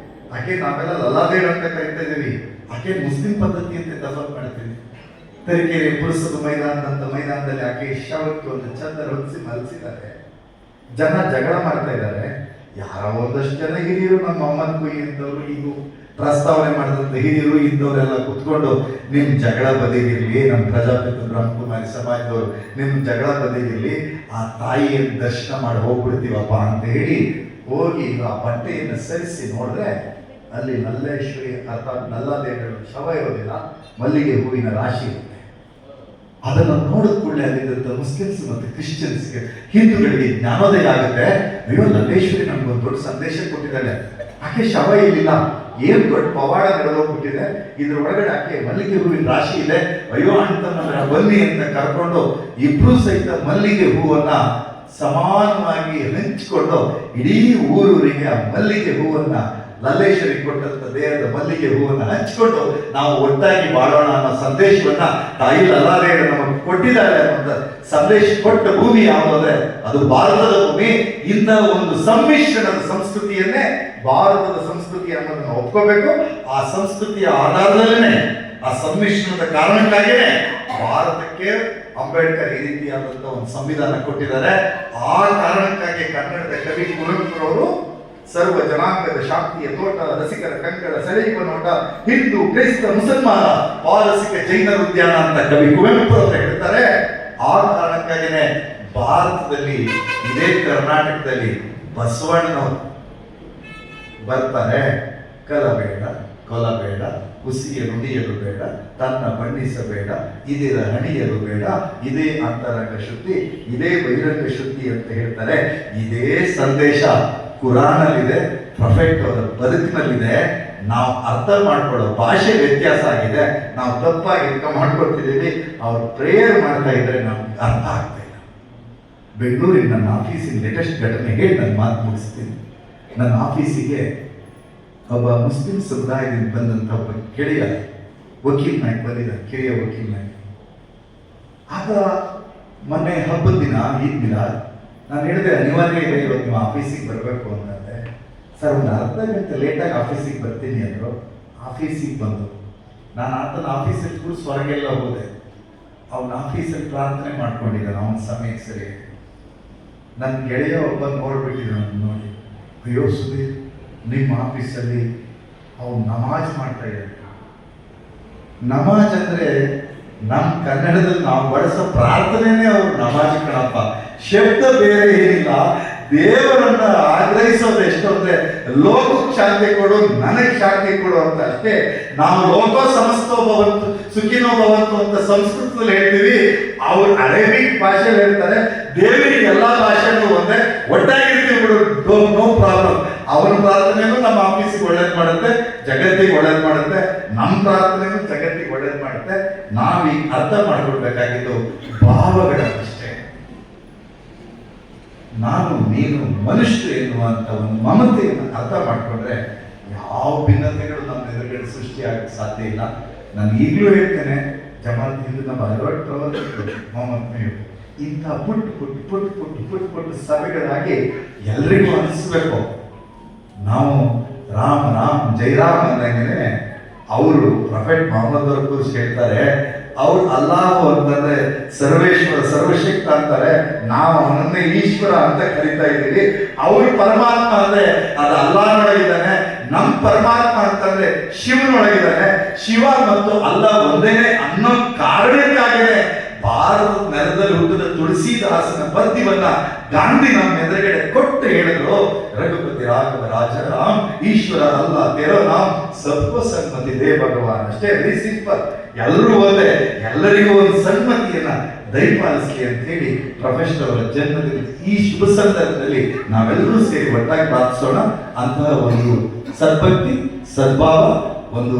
ಆಕೆ ನಾವೆಲ್ಲ ಲಲ್ಲಾದೇವ್ ಅಂತ ಕರಿತಾ ಇದ್ದೀವಿ, ಆಕೆ ಮುಸ್ಲಿಂ ಪದ್ಧತಿಯಂತೆ ದಫನ್ ಮಾಡ್ತೀವಿ. ತರೀಕೆರೆ ಪುರಸಭಾ ಮೈದಾನದಲ್ಲಿ ಆಕೆ ಶವಕ್ಕೆ ಒಂದು ಚಂದನ ಹೊಲಿಸಿ ಮಲಸಿದ್ದಾರೆ. ಜನ ಜಗಳ ಮಾಡ್ತಾ ಇದ್ದಾರೆ. ಯಾರೋ ಒಂದಷ್ಟು ಜನ ಹಿರಿಯರು, ನಮ್ಮ ಮೊಹಮ್ಮದ್ ಕುಯಿ ಅಂತವ್ರು, ಈಗ ಪ್ರಸ್ತಾವನೆ ಮಾಡಿದಂಥ ಹಿರಿಯರು ಇದ್ದವರೆಲ್ಲ ಕುತ್ಕೊಂಡು ನಿಮ್ಮ ಜಗಳ ಬದಿಗಿರ್ಲಿ, ನಮ್ಮ ಪ್ರಜಾಪಿತ ಬ್ರಹ್ಮಕುಮಾರಿ ಸಮಾಜದವರು ನಿಮ್ಮ ಜಗಳ ಬದಿಗಿರ್ಲಿ, ಆ ತಾಯಿಯನ್ನು ದರ್ಶನ ಮಾಡಿ ಹೋಗ್ಬಿಡ್ತೀವಪ್ಪ ಅಂತ ಹೇಳಿ ಹೋಗಿ ಆ ಬಟ್ಟೆಯನ್ನು ಸರಿಸಿ ನೋಡಿದ್ರೆ ಅಲ್ಲಿ ಲಲ್ಲೇಶ್ವರಿ ಅರ್ಥಾತ್ ನಲ್ಲಾದೇವಿಗಳ ಶವ ಇರೋದಿಲ್ಲ, ಮಲ್ಲಿಗೆ ಹೂವಿನ ರಾಶಿ ಇರುತ್ತೆ. ಅದನ್ನು ನೋಡಿದ ಕೂಡಲೇ ಅಲ್ಲಿದ್ದಂಥ ಮುಸ್ಲಿಮ್ಸ್ ಮತ್ತು ಕ್ರಿಶ್ಚಿಯನ್ಸ್ಗೆ, ಹಿಂದೂಗಳಿಗೆ ಜ್ಞಾನೋದಯ ಆಗುತ್ತೆ. ಅಯ್ಯೋ, ಲಲ್ಲೇಶ್ವರಿ ನಮ್ಗೊಂದು ದೊಡ್ಡ ಸಂದೇಶ ಕೊಟ್ಟಿದ್ದಾಳೆ, ಆಕೆ ಶವ ಇಲ್ಲಿಲ್ಲ, ಏನು ದೊಡ್ಡ ಪವಾಡ ನಡೆದೋಗ್ಬಿಟ್ಟಿದೆ, ಇದ್ರ ಒಳಗಡೆ ಆಕೆ ಮಲ್ಲಿಗೆ ಹೂವಿನ ರಾಶಿ ಇದೆ, ಅಯ್ಯೋ ಅಂತ ಬನ್ನಿ ಅಂತ ಕರ್ಕೊಂಡು ಇಬ್ರು ಸಹಿತ ಮಲ್ಲಿಗೆ ಹೂವನ್ನ ಸಮಾನವಾಗಿ ಹಂಚಿಕೊಂಡು ಇಡೀ ಊರೂರಿಗೆ ಆ ಮಲ್ಲಿಗೆ ಹೂವನ್ನ, ಲಲ್ಲೇಶ್ವರಿ ಕೊಟ್ಟಂತ ದೇಹದ ಮಲ್ಲಿಗೆ ಹೂವನ್ನು ಹಂಚಿಕೊಂಡು ನಾವು ಒಟ್ಟಾಗಿ ಬಾಳೋಣ ಅನ್ನೋ ಸಂದೇಶವನ್ನ ತಾಯಿ ಲಲ್ಲಾದೇವಿ ನಮಗೆ ಕೊಟ್ಟಿದ್ದಾರೆ ಅನ್ನೋ ಸಂದೇಶ ಕೊಟ್ಟ ಭೂಮಿ ಯಾವುದಾದ್ರೆ ಅದು ಭಾರತದ ಭೂಮಿ. ಇಂಥ ಒಂದು ಸಮ್ಮಿಶ್ರಣದ ಸಂಸ್ಕೃತಿಯನ್ನೇ ಭಾರತದ ಸಂಸ್ಕೃತಿ ಅನ್ನೋದನ್ನ ಒಪ್ಕೋಬೇಕು. ಆ ಸಂಸ್ಕೃತಿಯ ಆಧಾರದಲ್ಲೇ, ಆ ಸಮ್ಮಿಶ್ರಣದ ಕಾರಣಕ್ಕಾಗಿಯೇ ಭಾರತಕ್ಕೆ ಅಂಬೇಡ್ಕರ್ ಈ ರೀತಿಯಾದಂಥ ಒಂದು ಸಂವಿಧಾನ ಕೊಟ್ಟಿದ್ದಾರೆ. ಆ ಕಾರಣಕ್ಕಾಗಿ ಕನ್ನಡದ ಕವಿ ಕುವೆಂಪುರವರು ಸರ್ವ ಜನಾಂಗದ ಶಾಂತಿಯ ತೋಟ, ರಸಿಕರ ಕಂಕಳ ಸೆಳೆಯುವ ನೋಟ, ಹಿಂದೂ ಕ್ರೈಸ್ತ ಮುಸಲ್ಮಾನ ಪಾರಸಿಕ ಜೈನರ ಉದ್ಯಾನ ಅಂತ ಕವಿ ಕುವೆಂಪು ಅವರು ಹೇಳ್ತಾರೆ. ಆ ಕಾರಣಕ್ಕಾಗಿಯೇ ಭಾರತದಲ್ಲಿ, ಇದೇ ಕರ್ನಾಟಕದಲ್ಲಿ ಬಸವಣ್ಣನವರು ಬರ್ತಾರೆ. ಕಲಬೇಡ, ಕೊಲಬೇಡ, ಹುಸಿಯ ನುಡಿಯಲು ಬೇಡ, ತನ್ನ ಬಣ್ಣಿಸಬೇಡ, ಇದಿರ ಹಣಿಯಲು ಬೇಡ, ಇದೇ ಅಂತರಂಗ ಶುದ್ಧಿ, ಇದೇ ಬಹಿರಂಗ ಶುದ್ಧಿ ಅಂತ ಹೇಳ್ತಾರೆ. ಇದೇ ಸಂದೇಶ ಕುರಾನಲ್ಲಿದೆ, ಪ್ರೊಫೆಟ್ ಅವರ ಬದುಕಿನಲ್ಲಿದೆ. ನಾವು ಅರ್ಥ ಮಾಡ್ಕೊಳ್ಳೋ ಭಾಷೆ ವ್ಯತ್ಯಾಸ ಆಗಿದೆ, ನಾವು ತಪ್ಪಾಗಿ ಅರ್ಥ ಮಾಡ್ಕೊಳ್ತಿದ್ದೀವಿ. ಅವ್ರು ಪ್ರೇಯರ್ ಮಾಡ್ತಾ ಇದ್ರೆ ನಮ್ಗೆ ಅರ್ಥ ಆಗ್ತಾ ಇಲ್ಲ. ಬೆಂಗಳೂರಿನ ನನ್ನ ಆಫೀಸಿನ ಲೇಟೆಸ್ಟ್ ಘಟನೆ ಹೇಳಿ ನನ್ನ ಮಾತು ಮುಗಿಸ್ತೀನಿ. ನನ್ನ ಆಫೀಸಿಗೆ ಒಬ್ಬ ಮುಸ್ಲಿಂ ಸಮುದಾಯದಿಂದ ಬಂದಂಥ ಒಬ್ಬ ಗೆಳೆಯ ವಕೀಲ್ ನಾಯಕ್ ಬಂದಿದ್ದಾರೆ, ಕಿರಿಯ ವಕೀಲ್ ನಾಯಕ್. ಆಗ ಮೊನ್ನೆ ಹಬ್ಬದ ದಿನ ಈದ್ ಮಿಲಾದ್, ನಾನು ಹೇಳಿದೆ ಅನಿವಾರ್ಯ ಇದೆ ಇವತ್ತು ನೀವು ಆಫೀಸಿಗೆ ಬರಬೇಕು ಅಂತಂದೆ. ಸರ್ ಒಂದು ಅರ್ಧ ಗಂಟೆ ಲೇಟಾಗಿ ಆಫೀಸಿಗೆ ಬರ್ತೀನಿ ಅಂದರು. ಆಫೀಸಿಗೆ ಬಂದು ನಾನು ಆತನ ಆಫೀಸಲ್ಲಿ ಕೂರಿಸಿ ಹೊರಗೆಲ್ಲ ಹೋದೆ. ಅವನ ಆಫೀಸಲ್ಲಿ ಪ್ರಾರ್ಥನೆ ಮಾಡ್ಕೊಂಡಿದ್ದಾನೆ ಅವನ ಸಮಯಕ್ಕೆ ಸರಿಯಾಗಿ. ನನ್ನ ಗೆಳೆಯ ಒಬ್ಬ ನೋಡ್ಬಿಟ್ಟಿದ್ದಾನೆ. ನೋಡಿ, ಅಯ್ಯೋ ಸುಧೀರ್, ನಿಮ್ಮ ಆಫೀಸಲ್ಲಿ ಅವ್ನು ನಮಾಜ್ ಮಾಡ್ತಾ ಇದ್ದಾನೆ. ನಮಾಜ್ ಅಂದರೆ ನಮ್ಮ ಕನ್ನಡದಲ್ಲಿ ನಾವು ಬಳಸೋ ಪ್ರಾರ್ಥನೆನೇ ಅವ್ರು ನಮಾಜ್ ಕಣಪ್ಪ. ಶಬ್ದ ಬೇರೆ ಏನಿಲ್ಲ. ದೇವರನ್ನ ಆಗ್ರಹಿಸೋದು ಎಷ್ಟು ಅಂದ್ರೆ ಲೋಕಕ್ಕೆ ಶಾಂತಿ ಕೊಡು, ನನಗೆ ಶಾಂತಿ ಕೊಡು ಅಂತ ಅಷ್ಟೇ. ನಾವು ಲೋಕ ಸಮಸ್ತೋ ಭವಂತು ಸುಖಿನೋ ಭವಂತು ಅಂತ ಸಂಸ್ಕೃತದಲ್ಲಿ ಹೇಳ್ತೀವಿ. ಅವ್ರು ಅರೇಬಿಕ್ ಭಾಷೆಯಲ್ಲಿ ಹೇಳ್ತಾರೆ. ದೇವರಿಗೆ ಎಲ್ಲಾ ಭಾಷೆನೂ ಒಂದೇ, ಒಟ್ಟಾಗಿರ್ತೀವಿ ಬಿಡು, ನೋ ಪ್ರಾಬ್ಲಮ್. ಅವನ ಪ್ರಾರ್ಥನೆನೂ ನಮ್ಮ ಆಫೀಸಿಗೆ ಒಳ್ಳೇದು ಮಾಡುತ್ತೆ, ಜಗತ್ತಿಗೆ ಒಳ್ಳೇದು ಮಾಡುತ್ತೆ. ನಮ್ಮ ಪ್ರಾರ್ಥನೆನೂ ಜಗತ್ತಿಗೆ ಒಳ್ಳೇದು ಮಾಡುತ್ತೆ. ನಾವೀಗ ಅರ್ಥ ಮಾಡ್ಕೊಳ್ಬೇಕಾಗಿದ್ದು ಭಾವಗಳ ಅಷ್ಟೇ. ನಾನು ನೀನು ಮನುಷ್ಯರು ಎನ್ನುವಂತ ಒಂದು ಮಮತೆಯನ್ನು ಅರ್ಥ ಮಾಡಿಕೊಂಡ್ರೆ ಯಾವ ಭಿನ್ನತೆಗಳು ನಮ್ಮ ಎದುರುಗಡೆ ಸೃಷ್ಟಿಯಾಗಕ್ಕೆ ಸಾಧ್ಯ ಇಲ್ಲ. ನಾನು ಈಗಲೂ ಹೇಳ್ತೇನೆ, ಜಮಾತ್ ಹಿಂದೂ ನಮ್ಮ ಮೊಹಮ್ಮದ್ ಮೇವ್ ಇಂಥ ಪುಟ್ಟು ಸಭೆಗಳಾಗಿ ಎಲ್ರಿಗೂ ಅನಿಸ್ಬೇಕು. ನಾವು ರಾಮ್ ರಾಮ್ ಜೈರಾಮ್ ಅಂದಂಗೆ ಅವರು ಪ್ರೊಫೆಟ್ ಮೊಹಮ್ಮದ್ ಅವ್ರ ಕುರಿತು ಹೇಳ್ತಾರೆ. ಅವ್ರು ಅಲ್ಲಾಹು ಅಂತಂದ್ರೆ ಸರ್ವೇಶ್ವರ ಸರ್ವಶಕ್ತ ಅಂತಾರೆ. ನಾವು ಅವನನ್ನೇ ಈಶ್ವರ ಅಂತ ಕರಿತಾ ಇದ್ದೀವಿ. ಅವ್ರು ಪರಮಾತ್ಮ ಅಂದ್ರೆ ಅದು ಅಲ್ಲಾಹನೊಳಗಿದ್ದಾನೆ. ನಮ್ಮ ಪರಮಾತ್ಮ ಅಂತಂದ್ರೆ ಶಿವನೊಳಗಿದ್ದಾನೆ. ಶಿವ ಮತ್ತು ಅಲ್ಲಾಹ್ ಒಂದೇನೆ ಅನ್ನೋ ಕಾರಣಕ್ಕಾಗಿಯೇ ಭಾರತದ ನೆಲದಲ್ಲಿ ಹುಟ್ಟಿದ ತುಳಸಿದಾಸನ ಪದ್ಯವನ್ನ ಗಾಂಧಿ ನಮ್ಮ ಎದುರುಗಡೆ ಕೊಟ್ಟು ಹೇಳಿದ್ರು. ರಘುಪತಿ ರಾಘವ ರಾಜರಾಮ್ ಈಶ್ವರ ಅಲ್ಲ ತೆರೋ ನಾಮ್ ಸಬ್ಕೋ ಸನ್ಮತಿ ದೇ ಭಗವಾನ್. ಅಷ್ಟೇ, ವೆರಿ ಸಿಂಪಲ್. ಎಲ್ಲರೂ ಒಂದೇ, ಎಲ್ಲರಿಗೂ ಒಂದು ಸನ್ಮತಿಯನ್ನ ದಯಪಾಲಿಸಲಿ ಅಂತ ಹೇಳಿ ಪ್ರೊಫೆಸರ್ ಅವರ ಜನ್ಮದಿನ ಈ ಶುಭ ಸಂದರ್ಭದಲ್ಲಿ ನಾವೆಲ್ಲರೂ ಸೇರಿ ಒಟ್ಟಾಗಿ ಪ್ರಾರ್ಥಿಸೋಣ. ಅಂತಹ ಒಂದು ಸದ್ಭಕ್ತಿ, ಸದ್ಭಾವ, ಒಂದು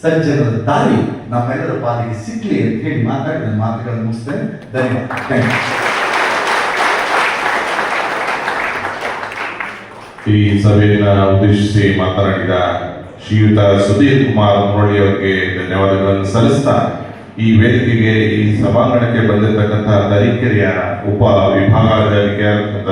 ಸಜ್ಜನರ ದಾರಿ ನಮ್ಮೆಲ್ಲರ ಪಾಲಿಗೆ ಸಿಗ್ಲಿ ಅಂತ ಹೇಳಿ ಮಾತಾಡಿ ನನ್ನ ಮಾತುಗಳನ್ನು ಮುಗಿಸ್ತೇನೆ. ಧನ್ಯವಾದ. Thank you. ಈ ಸಭೆಯನ್ನು ಉದ್ದೇಶಿಸಿ ಮಾತನಾಡಿದ ಶ್ರೀಯುತ ಸುಧೀರ್ ಕುಮಾರ್ ಮುರಳಿ ಅವರಿಗೆ ಧನ್ಯವಾದಗಳನ್ನು ಸಲ್ಲಿಸ್ತಾ, ಈ ವೇದಿಕೆಗೆ ಈ ಸಭಾಂಗಣಕ್ಕೆ ಬಂದಿರತಕ್ಕಂಥ ತರೀಕೆರೆಯ ಉಪ ವಿಭಾಗಾಧಿಕಾರಿಯಾದಂಥ